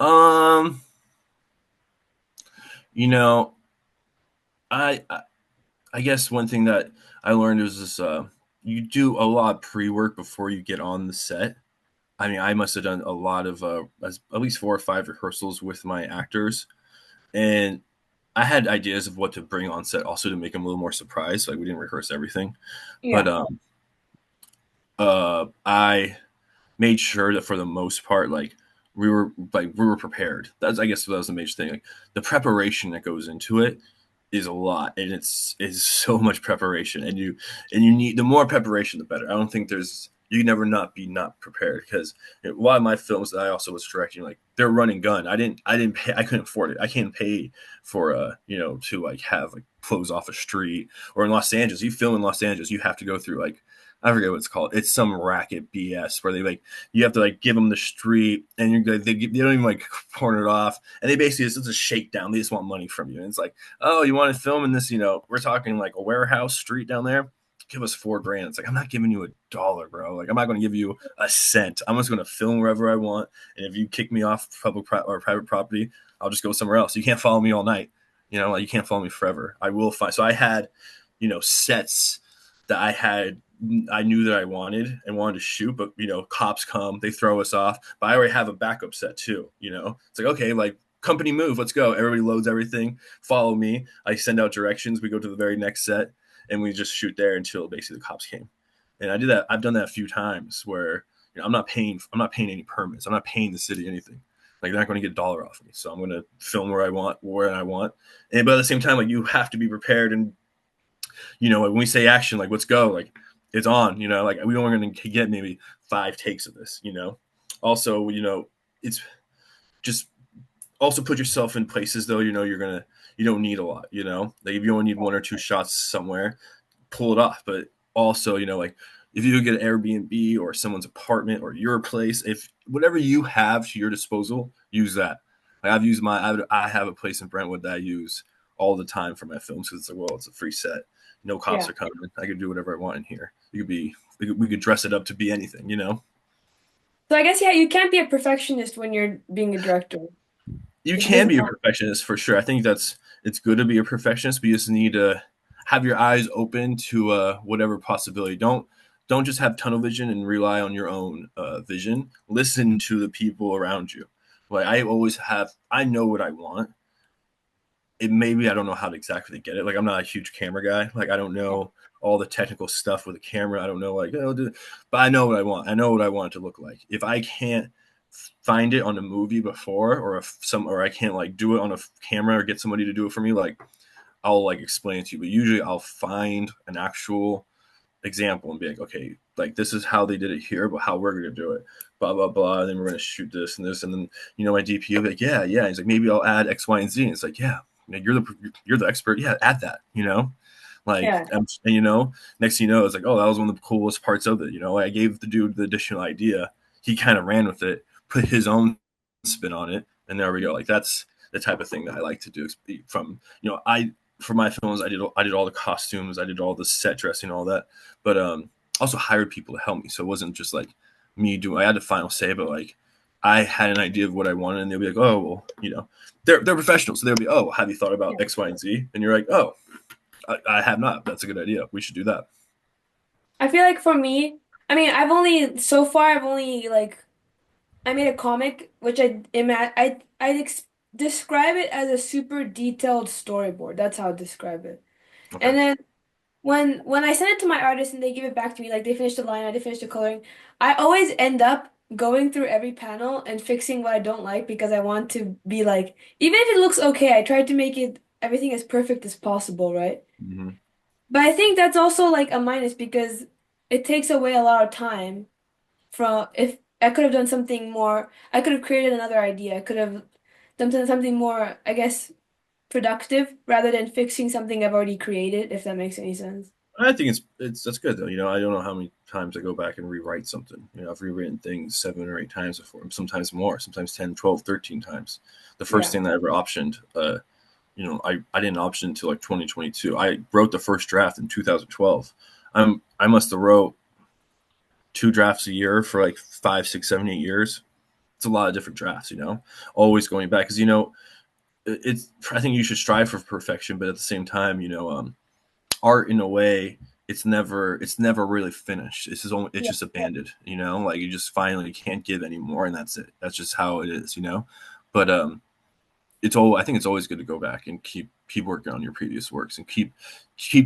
Speaker 2: Um, you know, I I guess one thing that I learned was this: you do a lot of pre-work before you get on the set. I mean, I must have done a lot of at least 4 or 5 rehearsals with my actors, and I had ideas of what to bring on set, also to make them a little more surprised. Like we didn't rehearse everything, but
Speaker 1: Yeah.
Speaker 2: I made sure that for the most part, we were prepared. That's I guess that was the major thing. Like the preparation that goes into it is a lot, and it's is so much preparation, and you need the more preparation the better. I don't think there's you never not be not prepared, because a lot of my films that I also was directing, like they're running gun. I didn't pay, I couldn't afford it. I can't pay for to have like close off a street, or in Los Angeles. You film in Los Angeles, you have to go through like I forget what it's called. It's some racket BS where they you have to give them the street, and they don't even corner it off, and they basically it's a shakedown. They just want money from you, and it's like, oh, you want to film in this? We're talking like a warehouse street down there. Give us $4,000. It's like, I'm not giving you $1, bro. Like I'm not going to give you a cent. I'm just going to film wherever I want, and if you kick me off or private property, I'll just go somewhere else. You can't follow me all night. You can't follow me forever. I will find. So I had, sets that I knew that I wanted to shoot, but cops come, they throw us off. But I already have a backup set too. It's like, okay, like company move, let's go. Everybody loads everything, follow me. I send out directions. We go to the very next set, and we just shoot there until basically the cops came. And I did that. I've done that a few times where I'm not paying any permits. I'm not paying the city anything. Like they're not going to get $1 off of me. So I'm going to film where I want. And but at the same time, you have to be prepared, and when we say action, like let's go, like it's on. Like we only going to get maybe 5 takes of this. Also, it's just also put yourself in places though. You don't need a lot. Like if you only need 1 or 2 shots somewhere, pull it off. But also, like if you get an Airbnb or someone's apartment or your place, if whatever you have to your disposal, use that. Like I've used I have a place in Brentwood that I use all the time for my films because it's like, well, it's a free set. No cops
Speaker 1: Yeah.
Speaker 2: are coming. I can do whatever I want in here. You could be we could dress it up to be anything, you know.
Speaker 1: So I guess yeah, you can't be a perfectionist when you're being a director.
Speaker 2: You
Speaker 1: It
Speaker 2: can
Speaker 1: doesn't
Speaker 2: be a
Speaker 1: matter.
Speaker 2: perfectionist for sure. I think it's good to be a perfectionist, but you just need to have your eyes open to whatever possibility. Don't just have tunnel vision and rely on your own vision. Listen to the people around you. Like I always have, I know what I want. It maybe I don't know how to exactly get it. Like I'm not a huge camera guy. Like I don't know all the technical stuff with a camera. I don't know like but I know what I want. I know what I want it to look like. If I can't find it on a movie before, or if some, or I can't like do it on a camera or get somebody to do it for me, like I'll like explain it to you. But usually I'll find an actual example and be like, okay, like this is how they did it here, but how we're gonna do it, blah blah blah. And then we're gonna shoot this and this, and then my DP will be like, yeah, yeah. He's like, maybe I'll add X, Y, and Z. And it's like, yeah, you're the expert. Yeah, add that. Like,
Speaker 1: Yeah.
Speaker 2: and next thing you know, it's like, oh, that was one of the coolest parts of it. I gave the dude the additional idea. He kind of ran with it, put his own spin on it, and there we go. Like that's the type of thing that I like to do. From I for my films, I did all the costumes, I did all the set dressing, all that, but also hired people to help me. So it wasn't just like me doing. I had the final say, but like I had an idea of what I wanted, and they'll be like, oh, well, they're professionals, so they'll be, oh, have you thought
Speaker 1: Yeah.
Speaker 2: about X, Y, and Z? And you're like, oh, I have not. That's a good idea. We should do that.
Speaker 1: I feel like for me, I mean, I've only like I made a comic which describe it as a super detailed storyboard. That's how I describe it.
Speaker 2: Okay.
Speaker 1: And then when I send it to my artist and they give it back to me, like they finish the line, I finish the coloring, I always end up going through every panel and fixing what I don't like because I want to be like, even if it looks okay, I try to make it everything as perfect as possible, right?
Speaker 2: Mm-hmm.
Speaker 1: But I think that's also like a minus because it takes away a lot of time from if I could have done something more, I could have created another idea. I could have done something more, I guess, productive rather than fixing something I've already created, if that makes any sense.
Speaker 2: I think it's that's good though. I don't know how many times I go back and rewrite something. I've rewritten things 7 or 8 times before, sometimes more, sometimes 10, 12, 13 times. The first
Speaker 1: Yeah.
Speaker 2: thing that I ever optioned, I didn't option until like 2022. I wrote the first draft in 2012. I must have wrote 2 drafts a year for like 5, 6, 7, 8 years. It's a lot of different drafts, always going back because it's. I think you should strive for perfection, but at the same time, art in a way it's never really finished. It's
Speaker 1: Yeah.
Speaker 2: just abandoned, like you just finally can't give anymore, and that's it. That's just how it is. But I think it's always good to go back and keep working on your previous works and keep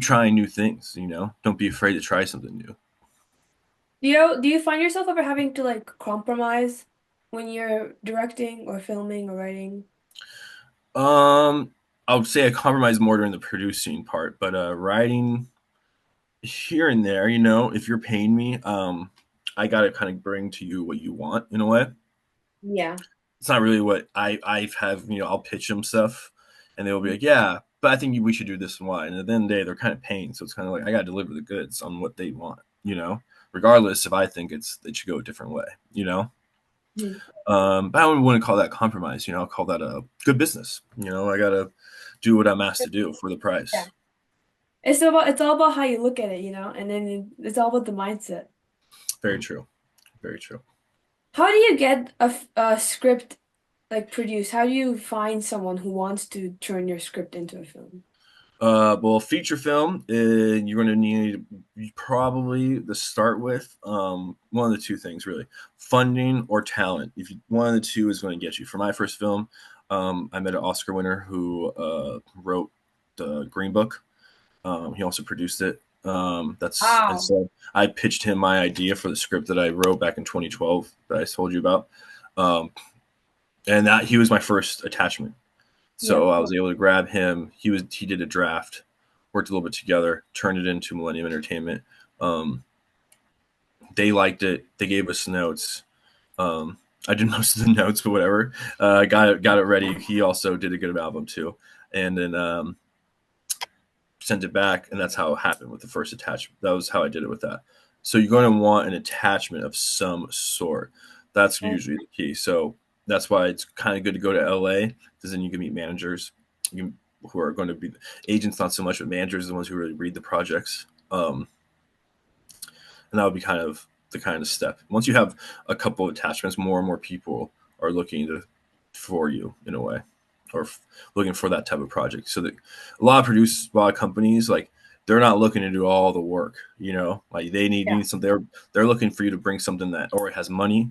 Speaker 2: trying new things. Don't be afraid to try something new.
Speaker 1: Do you find yourself ever having to like compromise when you're directing or filming or writing?
Speaker 2: um I would say I compromise more during the producing part, but writing here and there, if you're paying me, I gotta kind of bring to you what you want in a way.
Speaker 1: Yeah.
Speaker 2: It's not really what I have. I'll pitch them stuff, and they'll be like, yeah, but I think we should do this and why. And at the end of the day, they're kind of paying, so it's kind of like I got to deliver the goods on what they want. Regardless if I think they should go a different way.
Speaker 1: Mhm.
Speaker 2: But I wouldn't call that compromise. I'll call that a good business. I gotta do what I'm asked to do for the
Speaker 1: Yeah.
Speaker 2: price.
Speaker 1: It's all about how you look at it, and then it's all about the mindset.
Speaker 2: Very true. Very true.
Speaker 1: How do you get a script like produced? How do you find someone who wants to turn your script into a film?
Speaker 2: Well, feature film, you're going to need probably to start with one of the two things, really, funding or talent. One of the two is going to get you. For my first film, I met an Oscar winner who wrote the Green Book. He also produced it. And
Speaker 1: Wow.
Speaker 2: so I pitched him my idea for the script that I wrote back in 2012 that I told you about, um, and that he was my first attachment.
Speaker 1: Yeah.
Speaker 2: So I was able to grab him. He did a draft, worked a little bit together, turned it into Millennium Entertainment. Um, they liked it. They gave us notes. I did most of the notes, but whatever. Got it ready. He also did a good album too, and then sent it back, and that's how it happened with the first attachment. That was how I did it with that. So you're going to want an attachment of some sort. That's
Speaker 1: Oh,
Speaker 2: usually the key. So that's why it's kind of good to go to LA because then you can meet managers who are going to be agents, not so much, but managers are the ones who really read the projects. and that would be the kind of step. Once you have a couple of attachments, more and more people are looking for you in a way, or looking for that type of project. So that a lot of companies, like, they're not looking to do all the work, like they
Speaker 1: Yeah.
Speaker 2: need something. They're looking for you to bring something that, or it has money,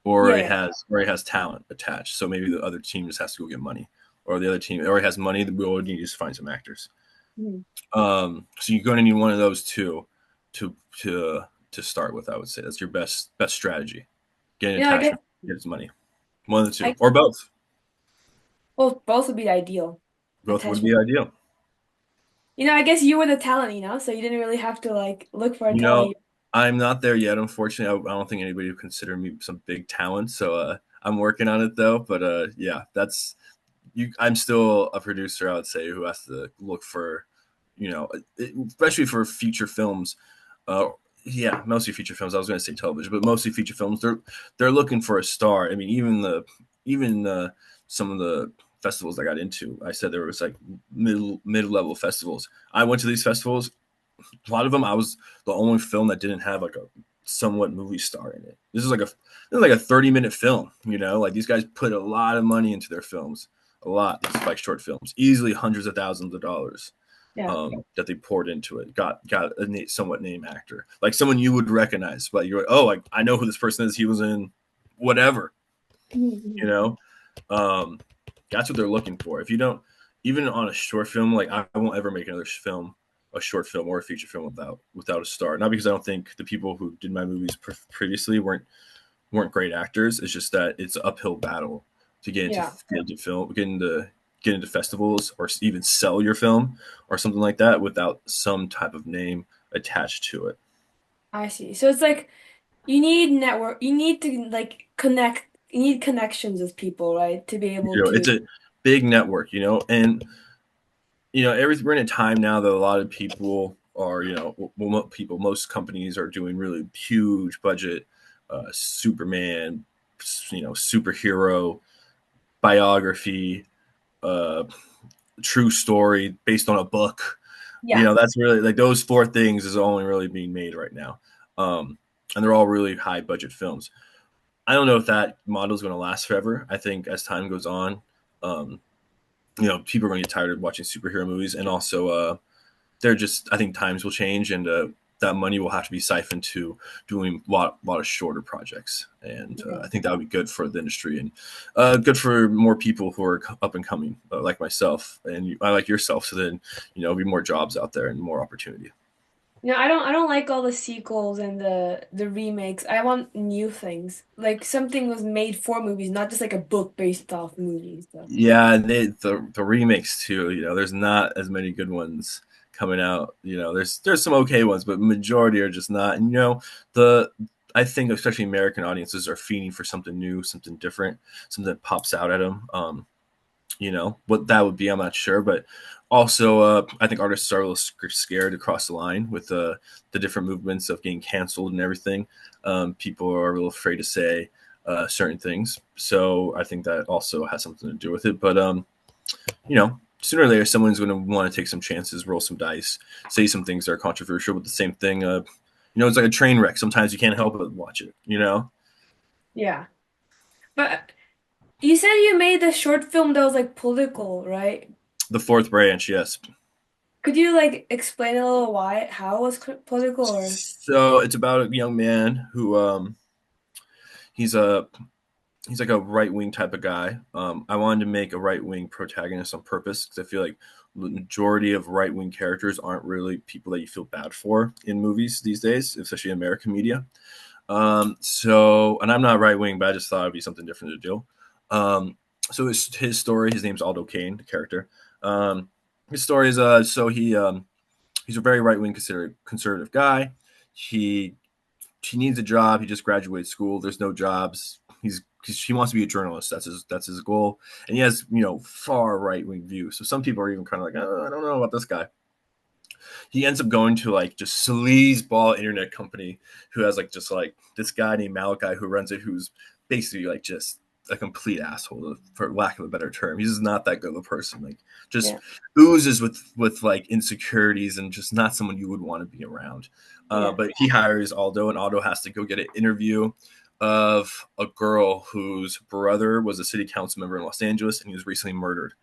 Speaker 1: Yeah.
Speaker 2: or it has talent attached. So maybe the other team just has to go get money, or the other team, or it has money that we all need to just find some actors.
Speaker 1: Mhm.
Speaker 2: So you're going to need one of those two to start with. I would say that's your best strategy. Get an
Speaker 1: I guess
Speaker 2: attachment, get some money. One of the two,
Speaker 1: I
Speaker 2: or both.
Speaker 1: well, both would be ideal.
Speaker 2: Both would be
Speaker 1: Attachment.
Speaker 2: ideal.
Speaker 1: I guess you were the talent, so you didn't really have to like look for a
Speaker 2: You know,
Speaker 1: talent.
Speaker 2: I'm not there yet, unfortunately. I don't think anybody would consider me some big talent. So I'm working on it though. But yeah, that's you. I'm still a producer, I would say, who has to look for, especially for feature films. Uh, yeah, mostly feature films. I was going to say television, but mostly feature films. They're looking for a star. I mean, even some of the festivals I got into, I said there was like mid level festivals. I went to these festivals. A lot of them, I was the only film that didn't have like a somewhat movie star in it. This is like a 30-minute film. Like these guys put a lot of money into their films, a lot. These like short films, easily hundreds of thousands of dollars
Speaker 1: Yeah.
Speaker 2: that they poured into it. Got a somewhat named actor, like someone you would recognize, but you're like, oh, I know who this person is. He was in whatever, you
Speaker 1: Mhm.
Speaker 2: know. Um, that's what they're looking for. If you don't, even on a short film, like I won't ever make another film, a short film or a feature film without a star. Not because I don't think the people who did my movies previously weren't great actors. It's just that it's an uphill battle to
Speaker 1: Yeah,
Speaker 2: get into film, get into festivals, or even sell your film or something like that without some type of name attached to it.
Speaker 1: I see. So it's like you need network, you need to like connect, you need connections with people, right? To be able to,
Speaker 2: It's a big network, and we're in a time now that a lot of people are, most companies are doing really huge budget, Superman, superhero biography, uh, true story based on a book.
Speaker 1: yeah.
Speaker 2: That's really like those four things is only really being made right now. And they're all really high budget films. I don't know if that model is going to last forever. I think as time goes on, um, people are going to get tired of watching superhero movies, and also they're just, I think times will change, and that money will have to be siphoned to doing lot of shorter projects, and
Speaker 1: Yeah.
Speaker 2: I think that would be good for the industry, and good for more people who are up and coming, like myself and I like yourself. So then, be more jobs out there and more opportunity.
Speaker 1: I don't like all the sequels and the remakes. I want new things. Like something was made for movies, not just like a book based off movies. So
Speaker 2: Yeah, and the remakes too. There's not as many good ones coming out. There's some okay ones, but majority are just not. And the I think especially American audiences are feeding for something new, something different, something that pops out at them. What that would be, I'm not sure, but also I think artists are a little scared to cross the line with the different movements of getting canceled and everything. People are a little afraid to say certain things, so I think that also has something to do with it. But sooner or later, someone's going to want to take some chances, roll some dice, say some things that are controversial. But the same thing, it's like a train wreck. Sometimes you can't help but watch it.
Speaker 1: yeah. But you said you made the short film that was like political, right?
Speaker 2: The fourth branch, yes.
Speaker 1: Could you like explain a little why how it was political or
Speaker 2: So it's about a young man who he's a he's like a right wing type of guy. I wanted to make a right wing protagonist on purpose because I feel like the majority of right wing characters aren't really people that you feel bad for in movies these days, especially American media. And I'm not right wing, but I just thought it'd be something different to do. So his story, his name's Aldo Kane, the character. His story is he's a very right wing conservative guy. He he needs a job. He just graduated school. There's no jobs. He wants to be a journalist. That's his goal. And he has far right wing views. So some people are even kind of like, oh, I don't know about this guy. He ends up going to like just sleazeball internet company who has like just like this guy named Malachi who runs it, who's basically like just a complete asshole, for lack of a better term. He's just not that good of a person. Like, just
Speaker 1: Yeah.
Speaker 2: oozes with like insecurities and just not someone you would want to be around.
Speaker 1: Yeah.
Speaker 2: But he hires Aldo, and Aldo has to go get an interview of a girl whose brother was a city council member in Los Angeles, and he was recently murdered.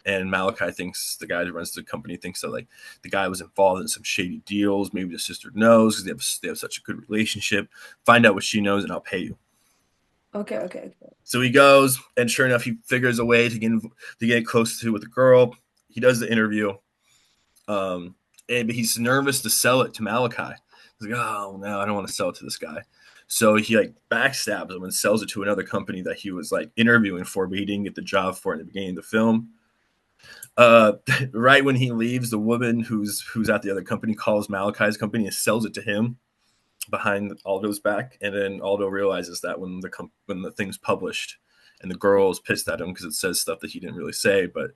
Speaker 2: And Malachi thinks, the guy who runs the company thinks that like the guy was involved in some shady deals. Maybe the sister knows because they have such a good relationship. Find out what she knows, and I'll pay you.
Speaker 1: Okay, okay, okay.
Speaker 2: So he goes, and sure enough, he figures a way to get close to with the girl. He does the interview, but he's nervous to sell it to Malachi. He's like, oh no, I don't want to sell it to this guy. So he like backstabs him and sells it to another company that he was like interviewing for, but he didn't get the job for in the beginning of the film. Uh, right when he leaves, the woman who's at the other company calls Malachi's company and sells it to him behind Aldo's back, and then Aldo realizes that when the thing's published, and the girl is pissed at him because it says stuff that he didn't really say, but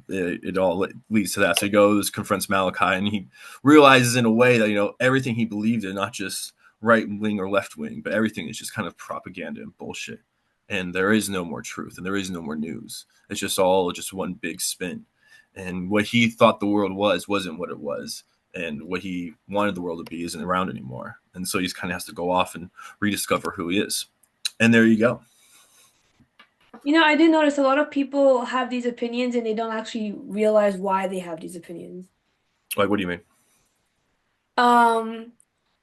Speaker 2: it all leads to that. So he goes, confronts Malachi, and he realizes in a way that everything he believed in, not just right wing or left wing, but everything is just kind of propaganda and bullshit. And there is no more truth, and there is no more news. It's just all just one big spin. And what he thought the world wasn't what it was, and what he wanted the world to be isn't around anymore. And so he kind of has to go off and rediscover who he is. And there you go.
Speaker 1: I did notice a lot of people have these opinions and they don't actually realize why they have these opinions.
Speaker 2: Like, what do you mean?
Speaker 1: Um,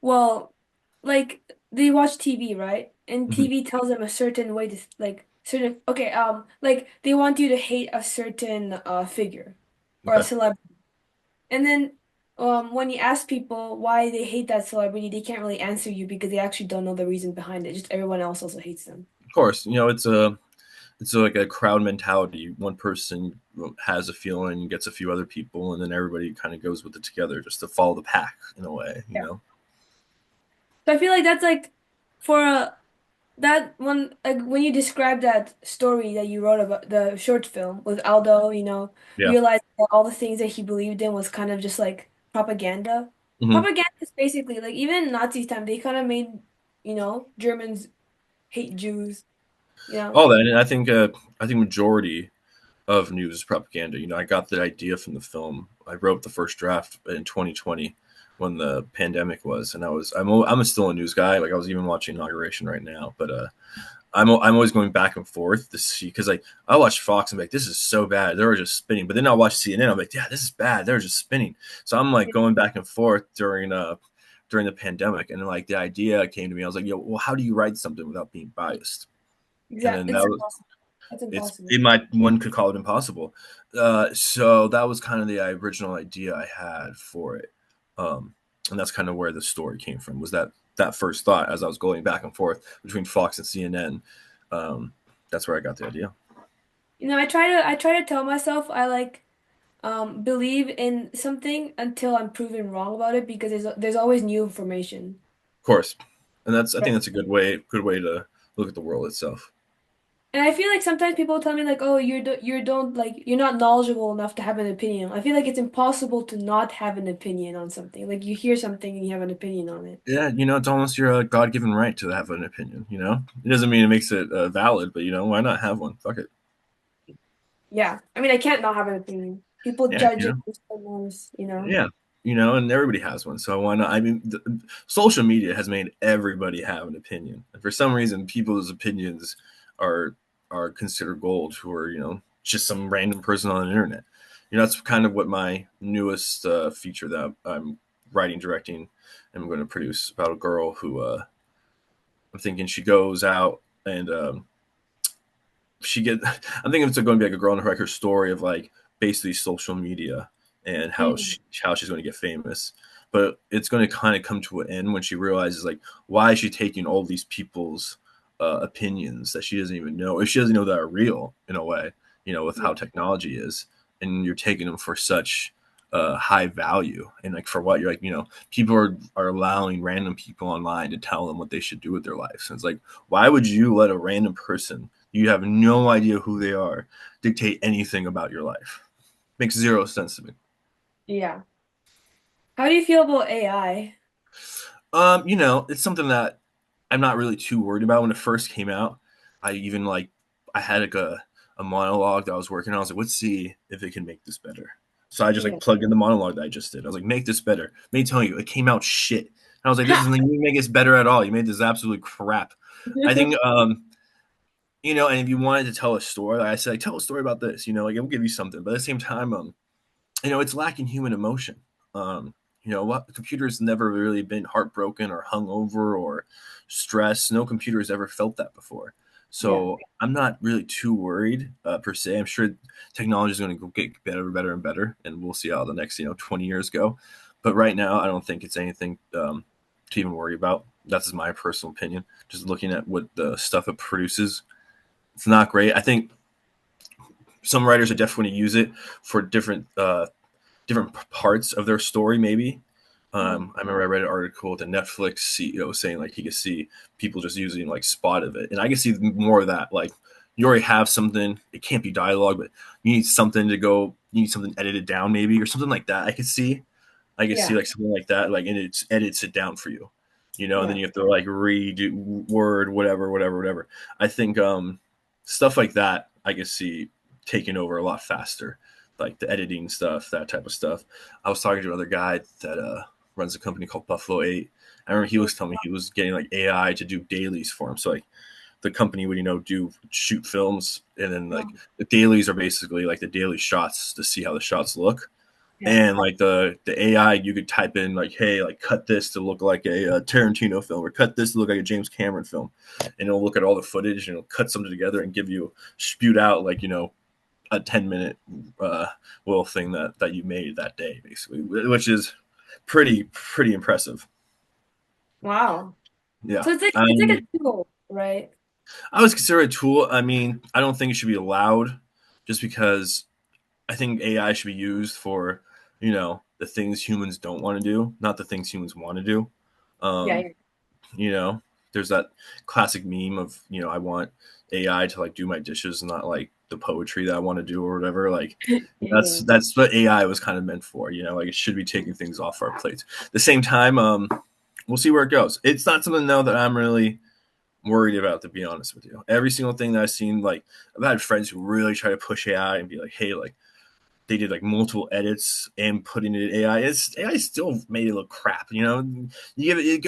Speaker 1: well, like they watch TV, right? And
Speaker 2: Mm-hmm.
Speaker 1: TV tells them a certain way to like certain okay, like they want you to hate a certain figure or a
Speaker 2: Okay.
Speaker 1: celebrity. And then when you ask people why they hate that celebrity, they can't really answer you because they actually don't know the reason behind it. Just everyone else also hates them.
Speaker 2: Of course, it's like a crowd mentality. One person has a feeling, gets a few other people, and then everybody kind of goes with it together just to follow the pack in a way, you
Speaker 1: Yeah.
Speaker 2: know?
Speaker 1: So I feel like that's like for that one, like when you describe that story that you wrote about the short film with Aldo,
Speaker 2: Yeah.
Speaker 1: realizing that all the things that he believed in was kind of just like propaganda.
Speaker 2: Mm-hmm.
Speaker 1: Propaganda is basically like even Nazi time, they kind of made, Germans hate Jews, you know?
Speaker 2: All that, and I think majority of news is propaganda. I got the idea from the film. I wrote the first draft in 2020 when the pandemic was, and I'm still a news guy. Like, I was even watching Inauguration right now, but I'm always going back and forth to see, because like I watch Fox and be like, this is so bad, they were just spinning. But then I watch CNN, I'm like, yeah, this is bad, they're just spinning. So I'm like going back and forth during the pandemic, and then, like, the idea came to me. I was like, yo, well, how do you write something without being biased? And then
Speaker 1: Exactly. It's
Speaker 2: that was
Speaker 1: impossible. That's
Speaker 2: it's
Speaker 1: impossible.
Speaker 2: it might one could call it impossible. So that was kind of the original idea I had for it, and that's kind of where the story came from. Was that first thought as I was going back and forth between Fox and CNN? Um, that's where I got the idea.
Speaker 1: I try to tell myself I like believe in something until I'm proven wrong about it because there's always new information.
Speaker 2: Of course, and I
Speaker 1: Right.
Speaker 2: think that's a good way to look at the world itself.
Speaker 1: And I feel like sometimes people tell me like, "Oh, you don't like you're not knowledgeable enough to have an opinion." I feel like it's impossible to not have an opinion on something. Like you hear something and you have an opinion on it.
Speaker 2: Yeah, it's almost your God-given right to have an opinion. It doesn't mean it makes it valid, but why not have one? Fuck it.
Speaker 1: Yeah. I mean, I can't not have an opinion. People
Speaker 2: Yeah,
Speaker 1: judge it sometimes.
Speaker 2: Yeah, and everybody has one. So why not? I mean, social media has made everybody have an opinion. And for some reason, people's opinions are are considered gold. Who are just some random person on the internet. That's kind of what my newest feature that I'm writing, directing, and I'm going to produce, about a girl who I'm thinking she goes out and she get. I'm thinking it's going to be like a girl in her story of like basically social media and
Speaker 1: Mhm.
Speaker 2: how she's going to get famous. But it's going to kind of come to an end when she realizes like why is she taking all these people's opinions that she doesn't even know, if she doesn't know that are real in a way, with
Speaker 1: Yeah.
Speaker 2: how technology is, and you're taking them for such high value, and like for what you're like, people are allowing random people online to tell them what they should do with their lives. And it's like, why would you let a random person you have no idea who they are dictate anything about your life? Makes zero sense to me.
Speaker 1: Yeah. How do you feel about AI?
Speaker 2: It's something that I'm not really too worried about. When it first came out, I even like I had like a monologue that I was working on. I was like, let's see if it can make this better. So I just
Speaker 1: Yeah.
Speaker 2: like plugged in the monologue that I just did. I was like, make this better. Me telling you, it came out shit. And I was like, this isn't, you didn't make this better at all. You made this absolute crap. I think and if you wanted to tell a story, like I said, like, tell a story about this, like it'll give you something. But at the same time, it's lacking human emotion. Computers never really been heartbroken or hungover or stressed. No computer has ever felt that before.
Speaker 1: Yeah.
Speaker 2: So I'm not really too worried per se. I'm sure technology is going to get better, better, and better, and we'll see how the next 20 years go. But right now, I don't think it's anything to even worry about. That's just my personal opinion. Just looking at what the stuff it produces, it's not great. I think some writers are definitely going to use it for different parts of their story, maybe. I remember I read an article with the Netflix CEO saying like he could see people just using like spot of it, and I can see more of that. Like you already have something; it can't be dialogue, but you need something to go. You need something edited down, maybe, or something like that. I could see
Speaker 1: Yeah.
Speaker 2: like something like that, like and it edits it down for you, and then
Speaker 1: Yeah.
Speaker 2: you have to like redo word, whatever, whatever, whatever. I think stuff like that I could see taking over a lot faster, like the editing stuff, that type of stuff. I was talking to another guy that runs a company called Buffalo 8. I remember he was telling me he was getting like AI to do dailies for him. So like the company would do shoot films, and then like the dailies are basically like the daily shots to see how the shots look.
Speaker 1: Yeah.
Speaker 2: And like the AI, you could type in like, hey, like cut this to look like a Tarantino film, or cut this to look like a James Cameron film, and it'll look at all the footage and it'll cut something together and give you spewed out like a 10-minute little thing that you made that day, basically, which is pretty impressive.
Speaker 1: Wow.
Speaker 2: Yeah.
Speaker 1: So it's like a tool, right?
Speaker 2: I was considered a tool. I mean, I don't think it should be allowed, just because I think AI should be used for the things humans don't want to do, not the things humans want to do.
Speaker 1: Yeah.
Speaker 2: Um, you know, there's that classic meme of I want AI to like do my dishes, not like the poetry that I want to do or whatever. Like that's
Speaker 1: Yeah.
Speaker 2: that's what AI was kind of meant for. Like it should be taking things off our plates. At the same time, we'll see where it goes. It's not something though that I'm really worried about, to be honest with you. Every single thing that I've seen, like I've had friends who really try to push AI and be like, hey, like they did like multiple edits and putting it in AI. AI still made it look crap. You can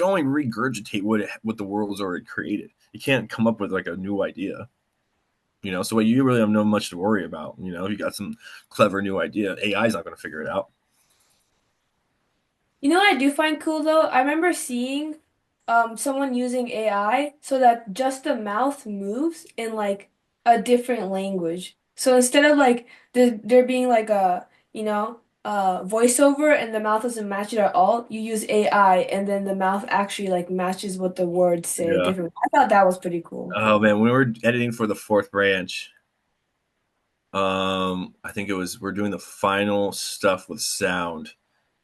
Speaker 2: only regurgitate what the world's already created. You can't come up with like a new idea. So you really have no much to worry about. If you got some clever new idea, AI is not going to figure it out.
Speaker 1: You know what I do find cool though? I remember seeing someone using AI so that just the mouth moves in like a different language. So instead of like there being like voiceover and the mouth doesn't match it at all, you use AI and then the mouth actually like matches what the words say
Speaker 2: Yeah.
Speaker 1: different. I thought that was pretty cool.
Speaker 2: Oh man, when we were editing for the fourth branch, I think we're doing the final stuff with sound.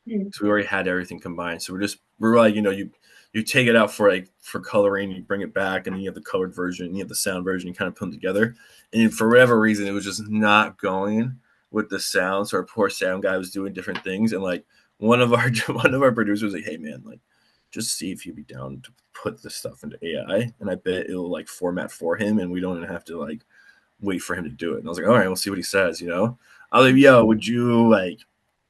Speaker 1: Mm.
Speaker 2: So we already had everything combined. So we're like, you take it out for coloring, you bring it back, and then you have the colored version, you have the sound version, you kind of put them together. And for whatever reason, it was just not going with the sound. So our poor sound guy was doing different things, and like one of our producers was like, hey man, like just see if you'd be down to put this stuff into AI, and I bet it'll like format for him, and we don't even have to like wait for him to do it. And I was like, all right, we'll see what he says. I was like, yo, would you like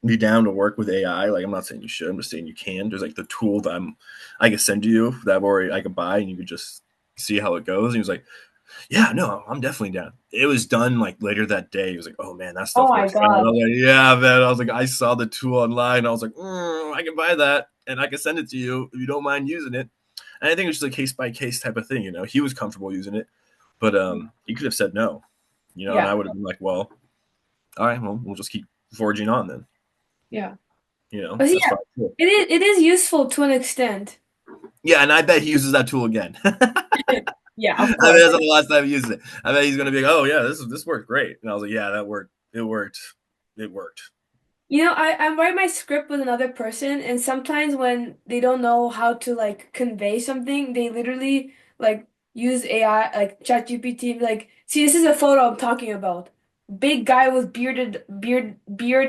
Speaker 2: be down to work with AI? Like, I'm not saying you should. I'm just saying you can. There's like the tool that I can send to you that I could buy, and you could just see how it goes. And he was like, yeah, no, I'm definitely down. It was done like later that day. He was like, oh man, that
Speaker 1: Oh
Speaker 2: stuff
Speaker 1: my
Speaker 2: works out. I
Speaker 1: God.
Speaker 2: was like, yeah, man. I was like, I saw the tool online. I was like, I can buy that and I can send it to you if you don't mind using it. And I think it's just a case by case type of thing. He was comfortable using it, but he could have said no. And I
Speaker 1: Yeah.
Speaker 2: would have been like, well, all right, well, we'll just keep forging on then.
Speaker 1: Yeah. But
Speaker 2: That's
Speaker 1: yeah,
Speaker 2: fine. Cool.
Speaker 1: it is useful to an extent.
Speaker 2: Yeah, and I bet he uses that tool again.
Speaker 1: Yeah, of
Speaker 2: I mean,
Speaker 1: course.
Speaker 2: that's the last time he used it. I bet he's gonna be like, "Oh yeah, this worked great." And I was like, "Yeah, that worked. It worked. It worked."
Speaker 1: You know, I write my script with another person, and sometimes when they don't know how to like convey something, they literally like use AI, like ChatGPT, and be like, see, this is a photo I'm talking about. Big guy with beard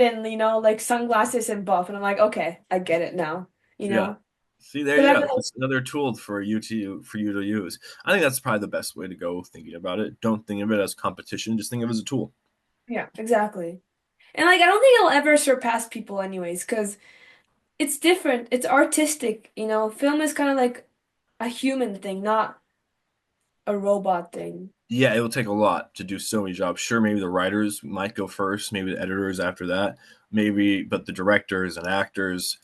Speaker 1: and like sunglasses and buff. And I'm like, okay, I get it now, you
Speaker 2: Yeah,
Speaker 1: know?
Speaker 2: See, there
Speaker 1: So
Speaker 2: you
Speaker 1: that's
Speaker 2: go. It's another tool for you to use. I think that's probably the best way to go thinking about it. Don't think of it as competition, just think of it as a tool.
Speaker 1: yeah, exactly. And like I don't think it'll ever surpass people anyways, because it's different. It's artistic, you know. Film is kind of like a human thing, not a robot thing.
Speaker 2: Yeah, it will take a lot to do so many jobs. Sure, maybe the writers might go first, maybe the editors after that, maybe, but the directors and actors,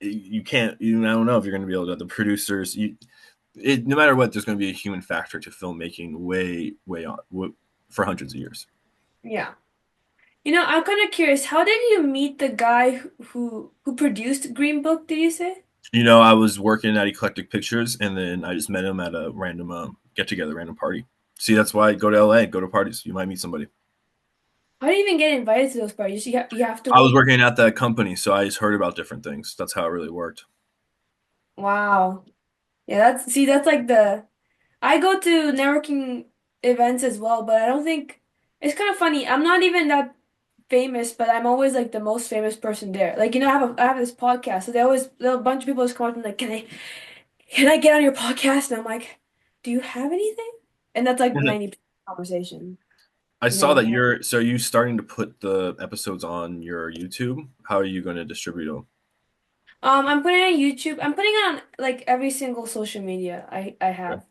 Speaker 2: you can't. I don't know if you're going to be able to. The producers, no matter what, there's going to be a human factor to filmmaking, way on for hundreds of years.
Speaker 1: Yeah. You know, I'm kind of curious, how did you meet the guy who produced Green Book, did you say?
Speaker 2: I was working at Eclectic Pictures, and then I just met him at a random get together, random party. See, that's why I go to LA, go to parties. You might meet somebody.
Speaker 1: How do you even get invited to those parties? You have to
Speaker 2: I was
Speaker 1: work.
Speaker 2: working at that company, so I just heard about different things. That's how it really worked.
Speaker 1: Wow. Yeah, that's like I go to networking events as well, but I don't think it's kind of funny. I'm not even that famous, but I'm always like the most famous person there. Like, you know, I have this podcast, so a bunch of people just come up and like, can I get on your podcast? And I'm like, do you have anything? And that's like 90% conversation,
Speaker 2: I
Speaker 1: you
Speaker 2: saw
Speaker 1: know.
Speaker 2: that are you starting to put the episodes on your YouTube? How are you going to distribute them?
Speaker 1: I'm putting it on YouTube. I'm putting it on like every single social media I
Speaker 2: Okay.
Speaker 1: have.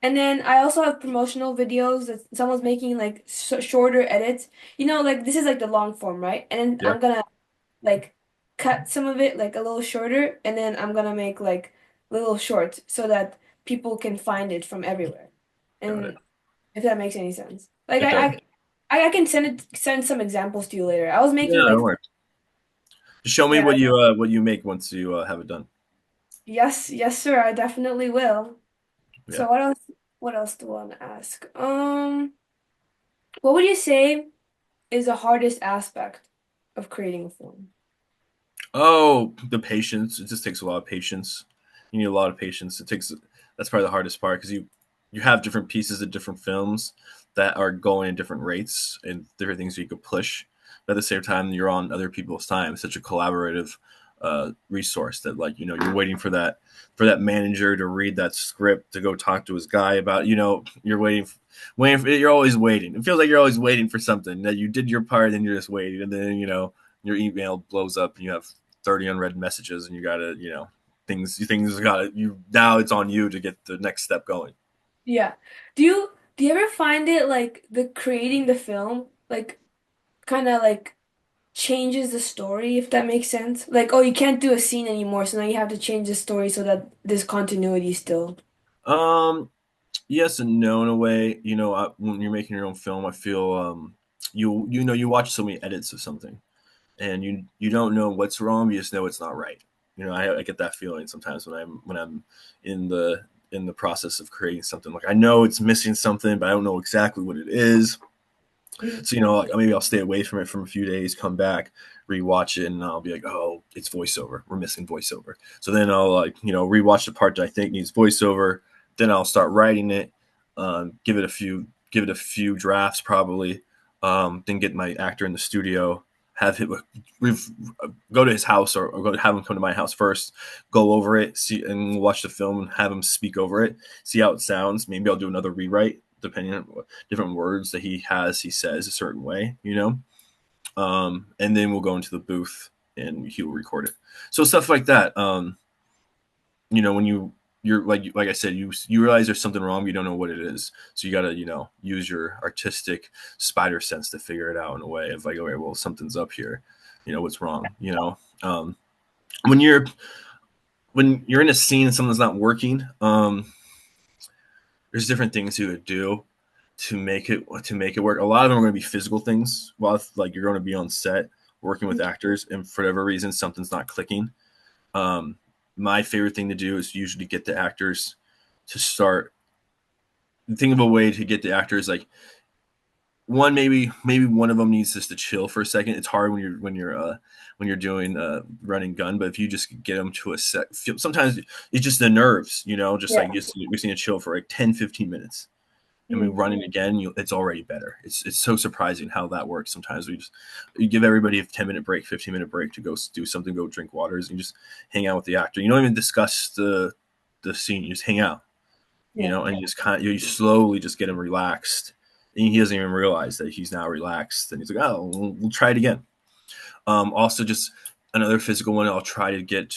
Speaker 1: And then I also have promotional videos that someone's making like shorter edits. You know, like this is like the long form, right? And then
Speaker 2: Yeah,
Speaker 1: I'm gonna like cut some of it like a little shorter, and then I'm gonna make like little shorts so that people can find it from everywhere.
Speaker 2: got it.
Speaker 1: And if that makes any sense. Like
Speaker 2: It does.
Speaker 1: I can send some examples to you later. I was making
Speaker 2: Yeah, don't
Speaker 1: like
Speaker 2: worry. Just show me
Speaker 1: yeah,
Speaker 2: what you make once you have it done.
Speaker 1: yes, sir, I definitely will.
Speaker 2: Yeah.
Speaker 1: So what else do I want to ask? What would you say is the hardest aspect of creating a film?
Speaker 2: Oh, the patience. It just takes a lot of patience. You need a lot of patience. That's probably the hardest part because you have different pieces of different films that are going at different rates and different things you could push. But at the same time, you're on other people's time. It's such a collaborative resource that you're waiting for that manager to read that script to go talk to his guy about. You're you're always waiting. It feels like you're always waiting for something that you did your part and you're just waiting, and then your email blows up and you have 30 unread messages and you gotta things got you now it's on you to get the next step going.
Speaker 1: Yeah. Do you ever find it like the creating the film like kind of like changes the story, if that makes sense? Like, oh, you can't do a scene anymore, so now you have to change the story so that there's continuity still.
Speaker 2: um yes and no in a way. When you're making your own film, I feel you watch so many edits of something and you don't know what's wrong, you just know it's not right. I get that feeling sometimes when I'm in the process of creating something. Like I know it's missing something but I don't know exactly what it is.
Speaker 1: Mhm.
Speaker 2: So like maybe I'll stay away from it for a few days, come back, rewatch it, and I'll be like, oh, it's voiceover. We're missing voiceover. So then I'll rewatch the part that I think needs voiceover. Then I'll start writing it. Give it a few drafts probably. Then get my actor in the studio. Have him go to his house or go to have him come to my house first. Go over it, see, and watch the film and have him speak over it. See how it sounds. Maybe I'll do another rewrite depending on different words that he says a certain way. And then we'll go into the booth and he will record it. So stuff like that. When you're like I said, you realize there's something wrong, but you don't know what it is. So you gotta use your artistic spider sense to figure it out in a way of like, okay, well, something's up here. What's wrong. When you're when you're in a scene and something's not working, there's different things you would do to make it work. A lot of them are going to be physical things. Well, like you're going to be on set working with actors, and for whatever reason, something's not clicking. Um, my favorite thing to do is usually get the actors to start. Think of a way to get the actors like maybe one of them needs just to chill for a second. It's hard when you're doing running gun, but if you just get them to a set, sometimes it's just the nerves, just
Speaker 1: Yeah.
Speaker 2: like just we need to chill for like 10, 15 minutes. and we
Speaker 1: Mm.
Speaker 2: run it again, it's already better. It's so surprising how that works. Sometimes you give everybody a 10-minute break, 15-minute break to go do something, go drink waters, and you just hang out with the actor. You don't even discuss the scene. You just hang out,
Speaker 1: Yeah.
Speaker 2: and you just you slowly just get him relaxed. And he doesn't even realize that he's now relaxed, and he's like, "Oh, we'll try it again." Also, just another physical one. I'll try to get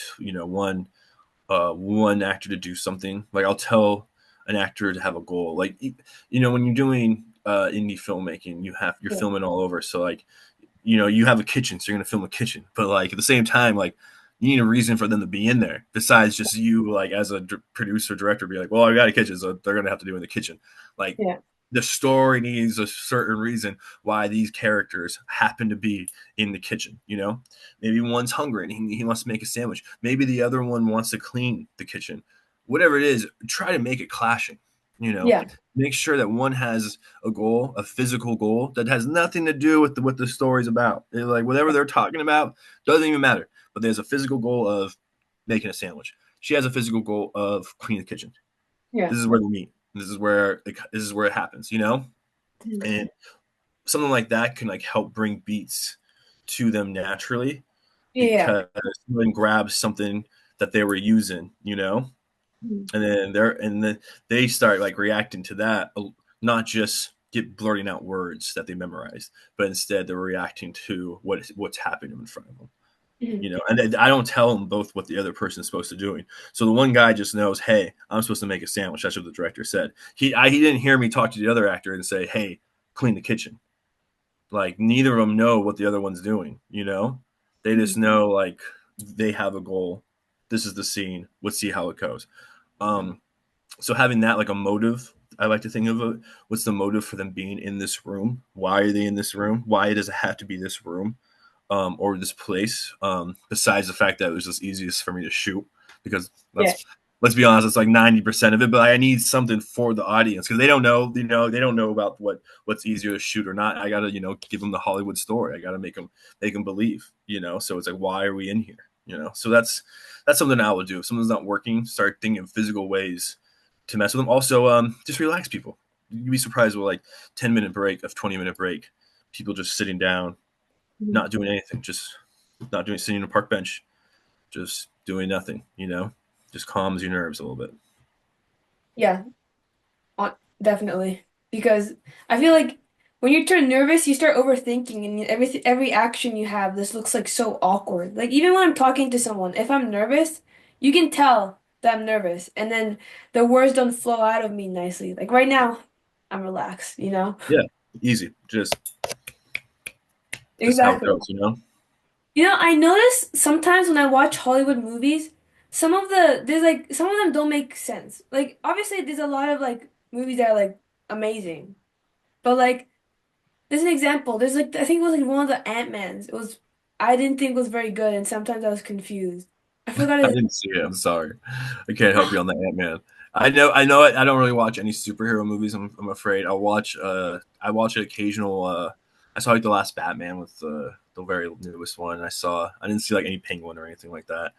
Speaker 2: one actor to do something. Like I'll tell an actor to have a goal. Like when you're doing indie filmmaking, you're
Speaker 1: Yeah.
Speaker 2: filming all over. So like you have a kitchen, so you're gonna film a kitchen. But like at the same time, like you need a reason for them to be in there besides just you like as a producer director be like, well, I got a kitchen, so they're gonna have to do in the kitchen. Like
Speaker 1: Yeah.
Speaker 2: the story needs a certain reason why these characters happen to be in the kitchen. Maybe one's hungry and he wants to make a sandwich. Maybe the other one wants to clean the kitchen. Whatever it is, try to make it clashing. You know,
Speaker 1: Yeah.
Speaker 2: make sure that one has a goal, a physical goal that has nothing to do with what the story's about. Like whatever they're talking about doesn't even matter. But there's a physical goal of making a sandwich. She has a physical goal of cleaning the kitchen.
Speaker 1: Yeah.
Speaker 2: This is where they meet. This is where it happens.
Speaker 1: Mm.
Speaker 2: And something like that can like help bring beats to them naturally
Speaker 1: Yeah.
Speaker 2: because someone grabs something that they were using,
Speaker 1: Mm.
Speaker 2: and then they start like reacting to that, not just get blurting out words that they memorized, but instead they're reacting to what's happening in front of them.
Speaker 1: Mm.
Speaker 2: And I don't tell them both what the other person is supposed to do. So the one guy just knows, hey, I'm supposed to make a sandwich. That's what the director said. He didn't hear me talk to the other actor and say, hey, clean the kitchen. Like neither of them know what the other one's doing. They just
Speaker 1: Mm.
Speaker 2: know like they have a goal. This is the scene. Let's see how it goes. Um, so having that like a motive, I like to think of it. What's the motive for them being in this room? Why are they in this room? Why does it have to be this room? Or this place. Besides the fact that it was just easiest for me to shoot, because
Speaker 1: Yeah.
Speaker 2: let's be honest, it's like 90% of it. But I need something for the audience because they don't know, they don't know about what's easier to shoot or not. I gotta, give them the Hollywood story. I gotta make them believe. So it's like, why are we in here? So that's something I would do. If something's not working, start thinking of physical ways to mess with them. Also, just relax people. You'd be surprised with like 10-minute break, of 20-minute break, people just sitting down,
Speaker 1: Mm.
Speaker 2: not doing anything, just not doing sitting on a park bench, just doing nothing, just calms your nerves a little bit.
Speaker 1: Yeah. Definitely. Because I feel like when you turn nervous, you start overthinking, and every action you have, this looks like so awkward. Like even when I'm talking to someone, if I'm nervous, you can tell that I'm nervous, and then the words don't flow out of me nicely. Like right now, I'm relaxed.
Speaker 2: Yeah, easy. Just how it
Speaker 1: Exactly.
Speaker 2: goes.
Speaker 1: I notice sometimes when I watch Hollywood movies, some of them don't make sense. Like obviously there's a lot of like movies that are like amazing. But like there's an example. There's like I think it was like one of the Ant-Mans. I didn't think was very good and sometimes I was confused. I forgot
Speaker 2: I
Speaker 1: it.
Speaker 2: didn't see it. I'm sorry. I can't help you on the Ant-Man. I know it. I don't really watch any superhero movies. I'm afraid. I watch an occasional I saw like the last Batman with the very newest one. I didn't see like any Penguin or anything like that.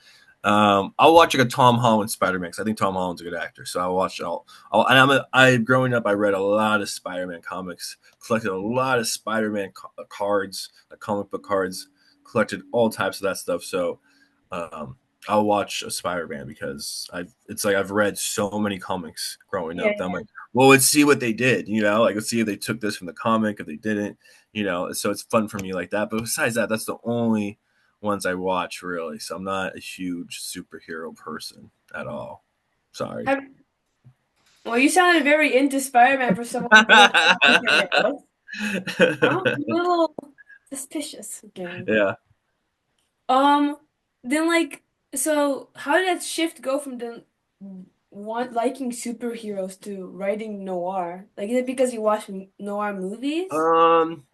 Speaker 2: I'll watch like a Tom Holland Spider-Man because I think Tom Holland's a good actor. So I'll watch. And I growing up, I read a lot of Spider-Man comics, collected a lot of Spider-Man cards, like comic book cards, collected all types of that stuff. So um, I'll watch a Spider-Man because it's like I've read so many comics growing
Speaker 1: Yeah,
Speaker 2: up that I'm like, well, let's see what they did, like let's see if they took this from the comic, if they didn't, so it's fun for me like that. But besides that, that's the only ones I watch really. So I'm not a huge superhero person at all. Sorry.
Speaker 1: yeah. Well, you sounded very into Spider-Man for someone who doesn't like superheroes. I'm a little suspicious again.
Speaker 2: Yeah.
Speaker 1: Um, then like, so how did that shift go from the want liking superheroes to writing noir? Like, is it because you watch noir movies?
Speaker 2: Um,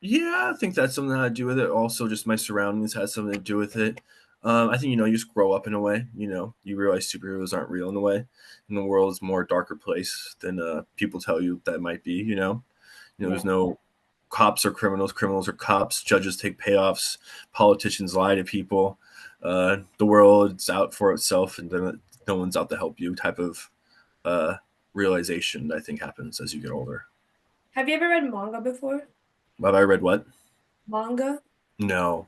Speaker 2: Yeah, I think that's something that had to do with it. Also, just my surroundings had something to do with it. I think you just grow up in a way. You realize superheroes aren't real in a way, and the world is more darker place than people tell you that it might be. There's
Speaker 1: Yeah.
Speaker 2: no cops or criminals, criminals or cops. Judges take payoffs. Politicians lie to people. The world's out for itself, and then no one's out to help you. Type of uh, realization that I think happens as you get older.
Speaker 1: Have you ever read manga before?
Speaker 2: Have I read what?
Speaker 1: Manga?
Speaker 2: No.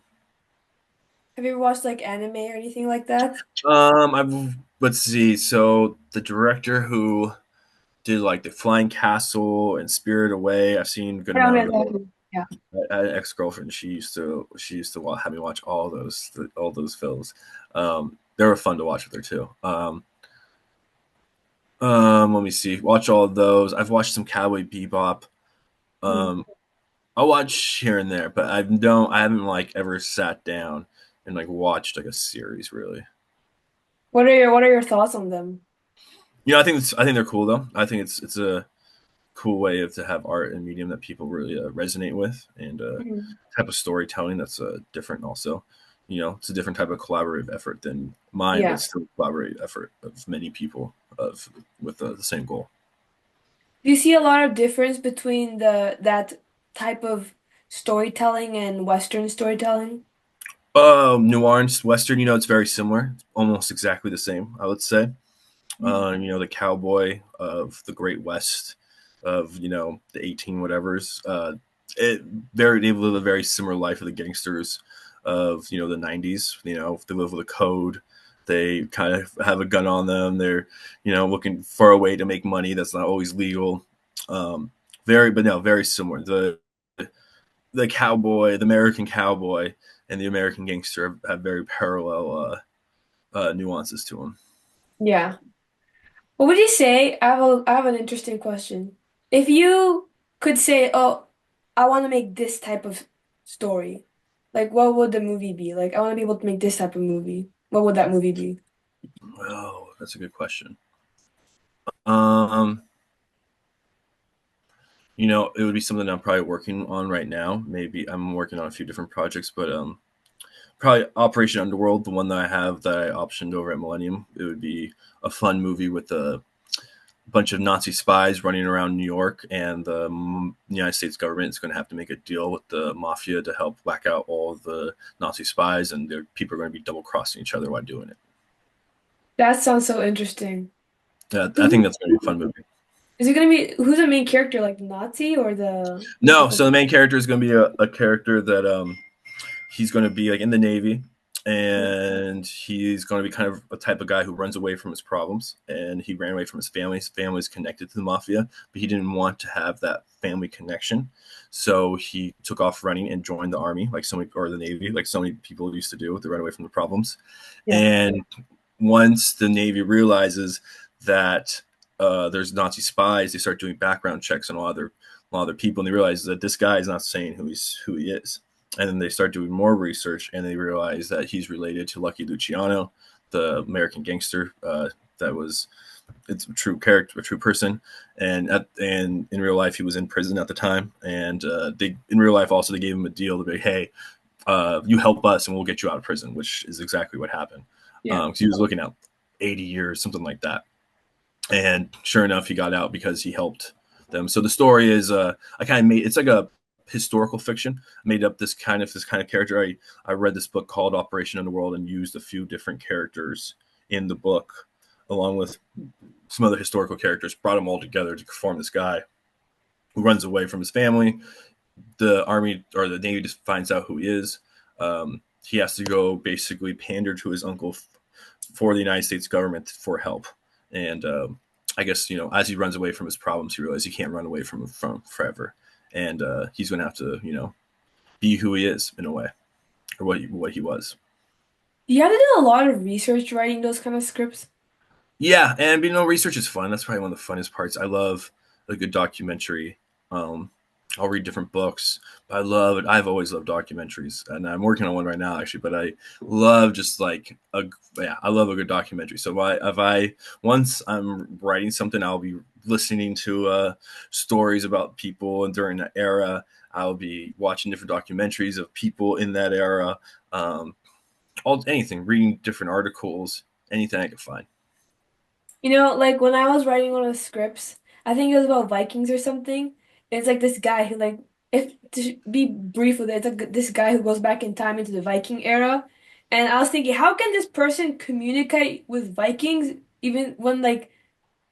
Speaker 1: Have you ever watched like anime or anything like that?
Speaker 2: I've let's see. So the director who did like the Flying Castle and Spirit Away, I've seen a good
Speaker 1: Yeah,
Speaker 2: amount
Speaker 1: yeah,
Speaker 2: of those.
Speaker 1: yeah.
Speaker 2: I had an ex girlfriend. She used to have me watch all those films. They were fun to watch with her too. Let me see. Watch all of those. I've watched some Cowboy Bebop.
Speaker 1: Mhm.
Speaker 2: Um, I'll watch here and there, but I haven't like ever sat down and like watched like a series really.
Speaker 1: What are your thoughts on them?
Speaker 2: I think they're cool though. I think it's a cool way of to have art and medium that people really resonate with, and
Speaker 1: Mhm.
Speaker 2: type of storytelling that's different. Also, it's a different type of collaborative effort than mine, but
Speaker 1: Yeah.
Speaker 2: still a collaborative effort of many people of with the same goal.
Speaker 1: Do you see a lot of difference between the that type of storytelling and Western storytelling?
Speaker 2: Noir and Western, it's very similar. It's almost exactly the same, I would say.
Speaker 1: Mhm.
Speaker 2: The cowboy of the Great West of the 18 whatevers. It They live a very similar life of the gangsters of the 90s. They live with a code. They kind of have a gun on them. They're looking for a way to make money that's not always legal. Um, very similar. The cowboy, the American cowboy, and the American gangster have very parallel nuances to them.
Speaker 1: Yeah. What would you say? I have an interesting question. If you could say, "Oh, I want to make this type of story," like what would the movie be? Like I want to be able to make this type of movie. What would that movie be?
Speaker 2: Oh, that's a good question. Um, it would be something I'm probably working on right now. Maybe I'm working on a few different projects, but probably Operation Underworld, the one that I have that I optioned over at Millennium. It would be a fun movie with a bunch of Nazi spies running around New York, and the United States government is going to have to make a deal with the mafia to help whack out all of the Nazi spies, and people are going to be double crossing each other while doing it.
Speaker 1: That sounds so interesting.
Speaker 2: Yeah, I think
Speaker 1: Who
Speaker 2: that's going to be a fun movie.
Speaker 1: is it gonna be? Who's the main character? Like Nazi or the
Speaker 2: No,
Speaker 1: typical?
Speaker 2: so the main character is going to be a character that he's going to be like in the Navy, and he's going to be kind of a type of guy who runs away from his problems. And he ran away from his family. His family is connected to the mafia, but he didn't want to have that family connection. So he took off running and joined the army, like so many, or the Navy, like so many people used to do to run away from the problems.
Speaker 1: Yeah.
Speaker 2: And once the Navy realizes that there's Nazi spies, they start doing background checks on all other people, and they realize that this guy is not saying who he is. And then they start doing more research, and they realize that he's related to Lucky Luciano, the American gangster that was it's a true character, a true person, and in real life he was in prison at the time, and they in real life also they gave him a deal to be, hey, you help us and we'll get you out of prison, which is exactly what happened.
Speaker 1: Yeah.
Speaker 2: He was looking at 80 years, something like that, and sure enough, he got out because he helped them. So the story is, I kind of made it's like a historical fiction. I made up this kind of character. I read this book called Operation Underworld and used a few different characters in the book, along with some other historical characters. Brought them all together to form this guy who runs away from his family. The army or the navy just finds out who he is. He has to go basically pander to his uncle for the United States government for help. And I guess as he runs away from his problems, he realizes he can't run away from forever, and he's going to have to be who he is in a way, or what he was.
Speaker 1: You have to do a lot of research writing those kind of scripts.
Speaker 2: Yeah, and research is fun. That's probably one of the funnest parts. I love a good documentary. Um, I'll read different books, but I love it. I've always loved documentaries, and I'm working on one right now actually. But I love just like I love a good documentary. So if I once I'm writing something, I'll be listening to stories about people and during that era. I'll be watching different documentaries of people in that era. Anything, reading different articles, anything I can find.
Speaker 1: Like when I was writing one of the scripts, I think it was about Vikings or something. It's like this guy who like if to be brief with it, it's like this guy who goes back in time into the Viking era. And I was thinking, how can this person communicate with Vikings even when like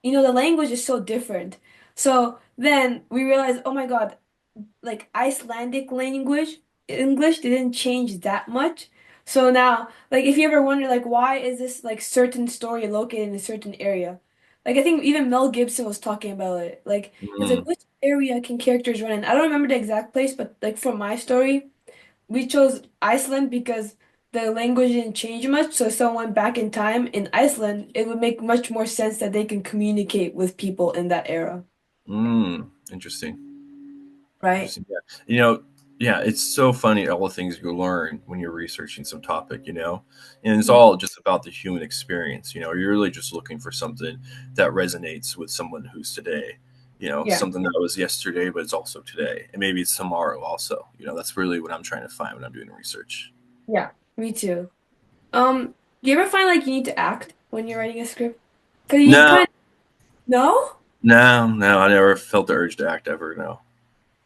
Speaker 1: the language is so different. So then we realized, oh my God, like Icelandic language, English didn't change that much. So now, like if you ever wonder like why is this like certain story located in a certain area? Like I think even Mel Gibson was talking about it. Like it's like
Speaker 2: Mm,
Speaker 1: which area can characters run in? I don't remember the exact place, but like for my story, we chose Iceland because the language didn't change much. So if someone went back in time in Iceland, it would make much more sense that they can communicate with people in that era,
Speaker 2: interesting.
Speaker 1: right?
Speaker 2: Interesting. Yeah. Yeah, it's so funny all the things you learn when you're researching some topic, and it's
Speaker 1: Mhm.
Speaker 2: all just about the human experience. You're really just looking for something that resonates with someone who's today,
Speaker 1: Yeah.
Speaker 2: something that was yesterday, but it's also today. And maybe it's tomorrow also. That's really what I'm trying to find when I'm doing research.
Speaker 1: Yeah, me too. Do you ever find like you need to act when you're writing a script? Because you
Speaker 2: No,
Speaker 1: kind of no?
Speaker 2: no, I never felt the urge to act ever. No.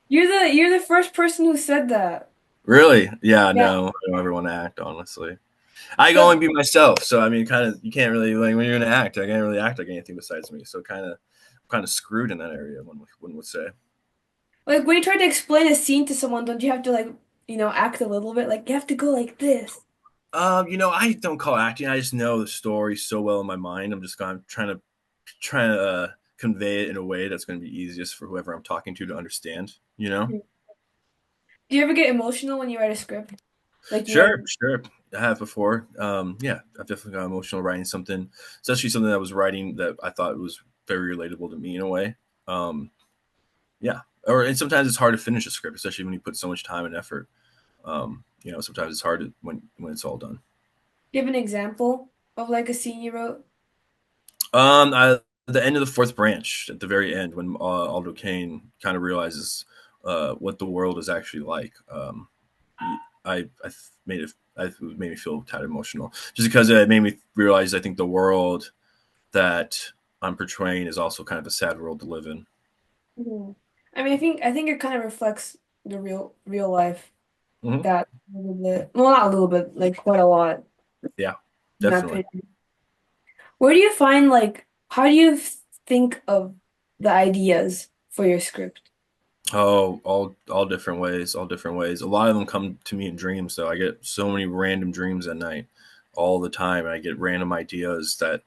Speaker 1: You're the first person who said that.
Speaker 2: Really? Yeah,
Speaker 1: Yeah.
Speaker 2: no, I don't ever want to act, honestly. I can only
Speaker 1: So
Speaker 2: be myself, so I mean, kind of, you can't really like when you're gonna act. I can't really act like anything besides me. So kind of screwed in that area. One would say.
Speaker 1: like when you try to explain a scene to someone, don't you have to like, act a little bit? Like you have to go like this.
Speaker 2: I don't call acting. I just know the story so well in my mind. I'm just kind of trying to convey it in a way that's going to be easiest for whoever I'm talking to understand.
Speaker 1: Mhm. Do you ever get emotional when you write a script? Like you
Speaker 2: Sure,
Speaker 1: write.
Speaker 2: sure. I have before. Yeah, I've definitely got emotional writing something, especially something that I was writing that I thought was very relatable to me in a way. Um, yeah, and sometimes it's hard to finish a script, especially when you put so much time and effort. Sometimes it's hard when it's all done.
Speaker 1: Do you have an example of like a scene you wrote?
Speaker 2: The end of the fourth branch, at the very end, when Aldo Kane kind of realizes what the world is actually like. I made it made me feel kind of emotional, just because it made me realize I think the world that I'm portraying is also kind of a sad world to live in.
Speaker 1: Mhm. I mean, I think it kind of reflects the real life
Speaker 2: Hmm.
Speaker 1: that a little bit, well, not a little bit, like quite a lot,
Speaker 2: Yeah,
Speaker 1: in my
Speaker 2: definitely.
Speaker 1: opinion. Where do you find like how do you think of the ideas for your script?
Speaker 2: Oh, all different ways, all different ways. A lot of them come to me in dreams, though. I get so many random dreams at night, all the time. I get random ideas that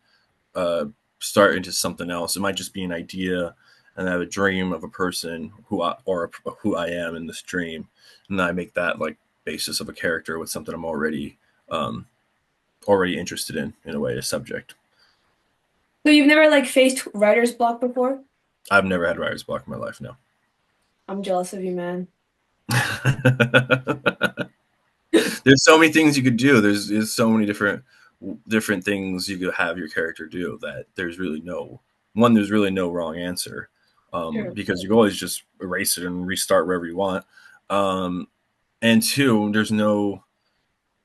Speaker 2: uh, start into something else. It might just be an idea, and I have a dream of a person who I am in this dream, and then I make that like basis of a character with something I'm um, already interested in a way, a subject.
Speaker 1: So you've never like faced writer's block before?
Speaker 2: I've never had writer's block in my life, no.
Speaker 1: I'm jealous of you, man.
Speaker 2: There's so many things you could do. There's so many different things you could have your character do that there's really no wrong answer,
Speaker 1: Sure.
Speaker 2: because you can always just erase it and restart wherever you want. Um, and two, there's not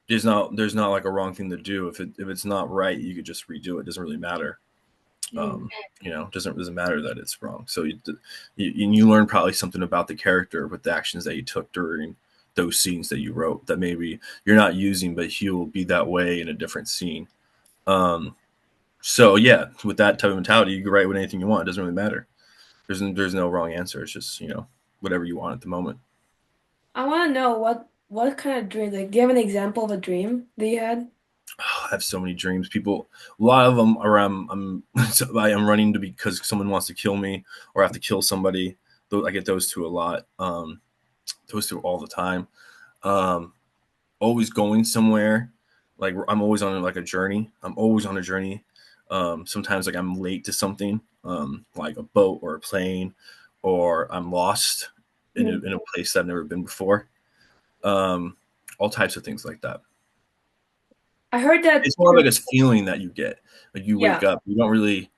Speaker 2: like a wrong thing to do. If it's not right, you could just redo it. It doesn't really matter.
Speaker 1: Mm.
Speaker 2: Doesn't matter that it's wrong. So you learn probably something about the character with the actions that you took during those scenes that you wrote that maybe you're not using, but he will be that way in a different scene. Um, so yeah, with that type of mentality, you can write with anything you want. It doesn't really matter. There's no wrong answer. It's just whatever you want at the moment.
Speaker 1: I want to know what kind of dream, like, do you have an example of a dream that you had?
Speaker 2: I have so many dreams. A lot of them are I'm running to because someone wants to kill me or I have to kill somebody. I get those two a lot. Those two all the time. Um, Always going somewhere. Like I'm always on like a journey. I'm always on a journey. Sometimes like I'm late to something, like a boat or a plane, or I'm lost
Speaker 1: Mhm.
Speaker 2: in a place that I've never been before. Um, all types of things like that.
Speaker 1: I heard that
Speaker 2: It's more of like a feeling that you get. Like you
Speaker 1: yeah,
Speaker 2: wake up, you don't really,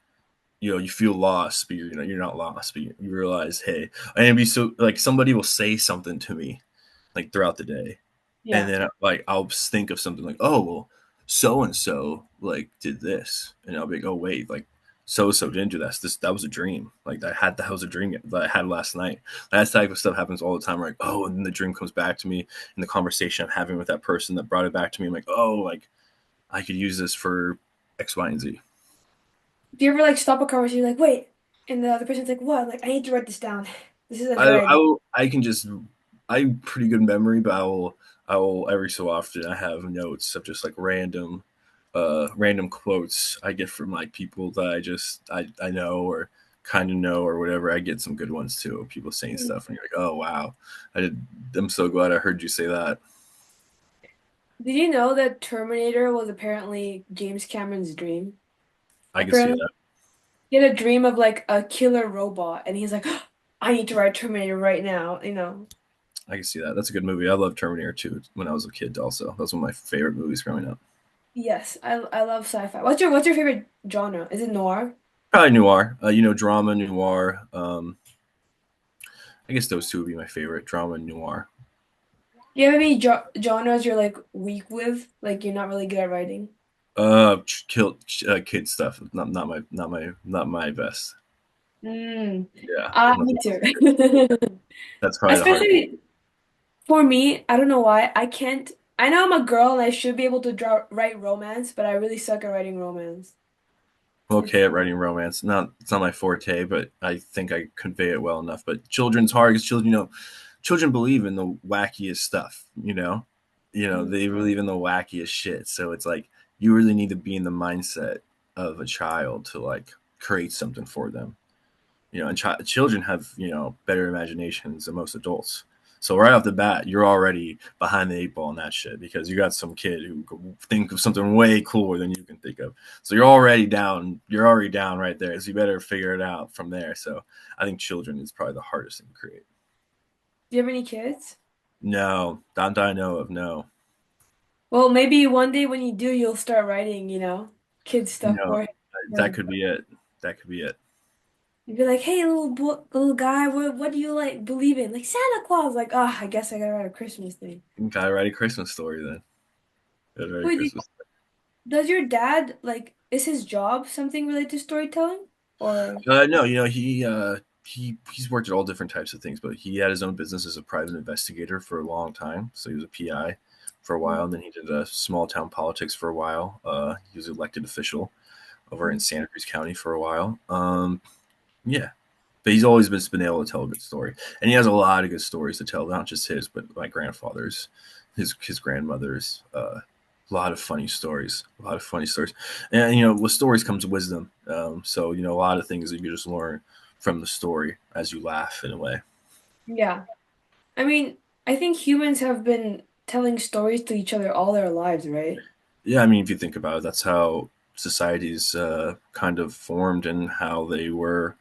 Speaker 2: you feel lost, but you're not lost, but you realize, hey, and it'd be so like somebody will say something to me like throughout the day, and
Speaker 1: yeah.
Speaker 2: then like I'll think of something like, oh well, so and so like did this, and I'll be like, oh wait, like so and so didn't do that. That was a dream. Like that was a dream that I had last night. That type of stuff happens all the time. Like, oh, and then the dream comes back to me in the conversation I'm having with that person that brought it back to me. I'm like, oh, like I could use this for X, Y, and Z.
Speaker 1: Do you ever like stop a conversation, like, wait, and the other person's like, what? Like, I need to write this down. This is a
Speaker 2: I
Speaker 1: very
Speaker 2: I will I can just I pretty good memory, but I will every so often I have notes of just like random quotes I get from like people that I know or kind of know or whatever. I get some good ones too. People saying
Speaker 1: good.
Speaker 2: stuff and you're like, oh wow, I did. I'm so glad I heard you say that.
Speaker 1: Did you know that Terminator was apparently James Cameron's dream?
Speaker 2: I can see
Speaker 1: Apparently,
Speaker 2: that.
Speaker 1: he had a dream of like a killer robot, and he's like, I need to write Terminator right now,
Speaker 2: I can see that. That's a good movie. I loved Terminator 2 when I was a kid. Also, that was one of my favorite movies growing up.
Speaker 1: Yes, I love sci-fi. What's your favorite genre? Is it noir?
Speaker 2: Probably noir. Drama, noir. I guess those two would be my favorite: drama and noir.
Speaker 1: Do you have any genres you're like weak with? Like you're not really good at writing?
Speaker 2: Kill kid stuff. Not my best.
Speaker 1: Mm.
Speaker 2: Yeah,
Speaker 1: Me too.
Speaker 2: that's probably the hardest.
Speaker 1: Especially for me, I don't know why. I can't. I know I'm a girl and I should be able to write romance, but I really suck at writing romance.
Speaker 2: I'm
Speaker 1: It's
Speaker 2: okay at writing romance. It's not my forte, but I think I convey it well enough. But children's hard because children believe in the wackiest stuff.
Speaker 1: Mhm.
Speaker 2: They believe in the wackiest shit. So it's like you really need to be in the mindset of a child to like create something for them. And children have better imaginations than most adults. So right off the bat, you're already behind the eight ball on that shit because you got some kid who could think of something way cooler than you can think of. So you're already down. You're already down right there. So you better figure it out from there. So I think children is probably the hardest thing to create.
Speaker 1: Do you have any kids?
Speaker 2: No, not that I know of. No,
Speaker 1: Well, maybe one day when you do, you'll start writing, kid stuff
Speaker 2: no,
Speaker 1: for
Speaker 2: that
Speaker 1: him.
Speaker 2: could be it. That could be it.
Speaker 1: You'd be like, "Hey, little boy, little guy, what do you like believe in?" Like Santa Claus. Like, oh, I guess I gotta write a Christmas thing.
Speaker 2: Gotta write a Christmas story then. Gotta write a
Speaker 1: Wait,
Speaker 2: Christmas.
Speaker 1: does your dad like is his job something related to storytelling? Or
Speaker 2: No, he's worked at all different types of things, but he had his own business as a private investigator for a long time. So he was a PI for a while, and then he did small town politics for a while. He was an elected official over in Santa Cruz County for a while. Yeah, but he's always been able to tell a good story, and he has a lot of good stories to tell, not just his, but my grandfather's, his grandmother's. A lot of funny stories, a lot of funny stories, and with stories comes wisdom. So a lot of things that you just learn from the story as you laugh in a way.
Speaker 1: yeah. I mean, I think humans have been telling stories to each other all their lives, right?
Speaker 2: Yeah, I mean, if you think about it, that's how societies kind of formed and how they were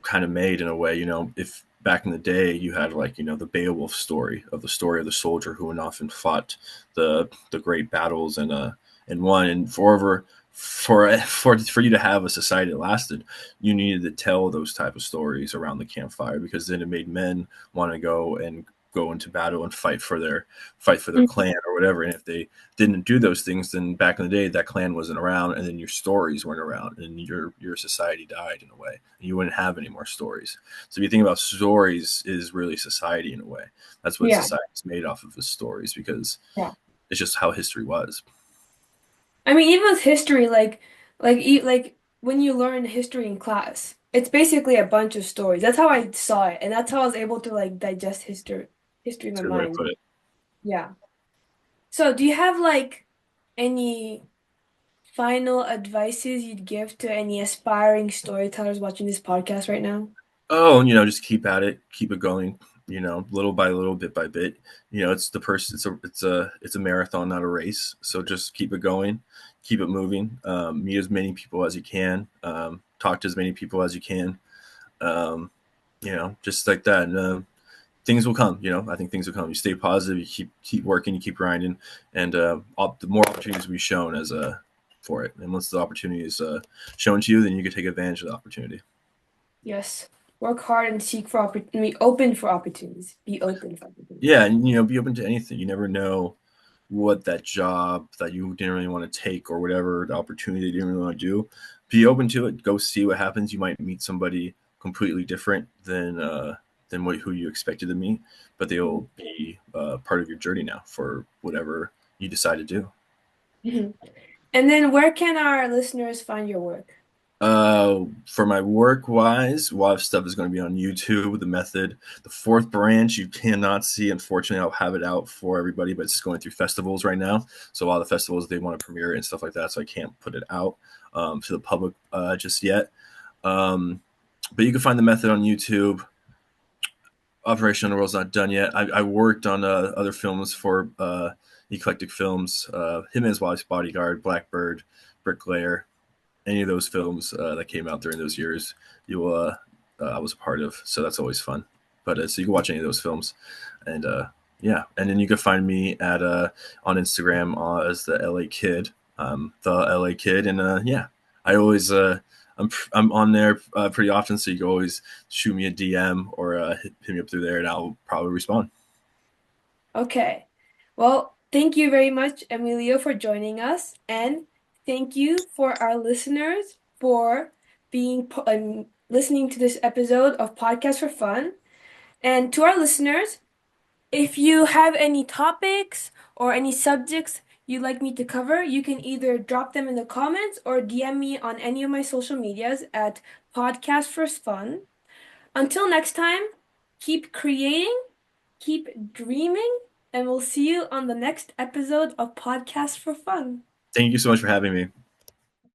Speaker 2: kind of made in a way. If back in the day you had like the Beowulf story of the soldier who went off and fought the great battles and won, and for you to have a society that lasted, you needed to tell those type of stories around the campfire because then it made men want to go into battle and fight for their
Speaker 1: Mhm.
Speaker 2: clan or whatever. And if they didn't do those things, then back in the day that clan wasn't around, and then your stories weren't around, and your society died in a way, and you wouldn't have any more stories. So if you think about stories, is really society in a way. That's what
Speaker 1: Yeah,
Speaker 2: society is made off of, is stories, because
Speaker 1: yeah.
Speaker 2: it's just how history was.
Speaker 1: I mean, even with history, like when you learn history in class, it's basically a bunch of stories. That's how I saw it, and that's how I was able to like digest history in
Speaker 2: It's
Speaker 1: my
Speaker 2: a good way to
Speaker 1: mind.
Speaker 2: put it.
Speaker 1: Yeah. So, do you have like any final advices you'd give to any aspiring storytellers watching this podcast right now?
Speaker 2: Oh, just keep at it, keep it going. Little by little, bit by bit. It's the person. It's a marathon, not a race. So just keep it going, keep it moving. Meet as many people as you can. Talk to as many people as you can. Um, just like that. And, things will come. I think things will come. You stay positive. You keep working. You keep grinding, and the more opportunities will be shown as for it. And once the opportunity is shown to you, then you can take advantage of the opportunity.
Speaker 1: Yes. Work hard and seek for opportunity. Open for opportunities. Be open for opportunities.
Speaker 2: Yeah, and be open to anything. You never know what that job that you didn't really want to take, or whatever the opportunity you didn't really want to do. Be open to it. Go see what happens. You might meet somebody completely different than who you expected to meet, but they'll be part of your journey now for whatever you decide to do.
Speaker 1: Mhm. And then where can our listeners find your work?
Speaker 2: For my work wise, a lot of stuff is going to be on YouTube. The method, the fourth branch, you cannot see. Unfortunately, I'll have it out for everybody, but it's going through festivals right now. So a lot of the festivals they want to premiere it and stuff like that. So I can't put it out to the public just yet. Um, but you can find the method on YouTube. Operation Underworld's not done yet. I worked on other films for Eclectic Films, Hitman's Wife's Bodyguard, Blackbird, Bricklayer, any of those films that came out during those years. You I was a part of, so that's always fun. But so you can watch any of those films, and yeah, and then you can find me at on Instagram as the LA Kid, the LA Kid, and yeah, I always I'm on there pretty often, so you can always shoot me a DM or hit me up through there, and I'll probably respond.
Speaker 1: Okay. Well, thank you very much, Emilio, for joining us, and thank you for our listeners for listening to this episode of Podcast for Fun. And to our listeners, if you have any topics or any subjects you'd like me to cover, you can either drop them in the comments or DM me on any of my social medias at Podcast for Fun. Until next time, keep creating, keep dreaming, and we'll see you on the next episode of Podcast for Fun.
Speaker 2: Thank you so much for having me.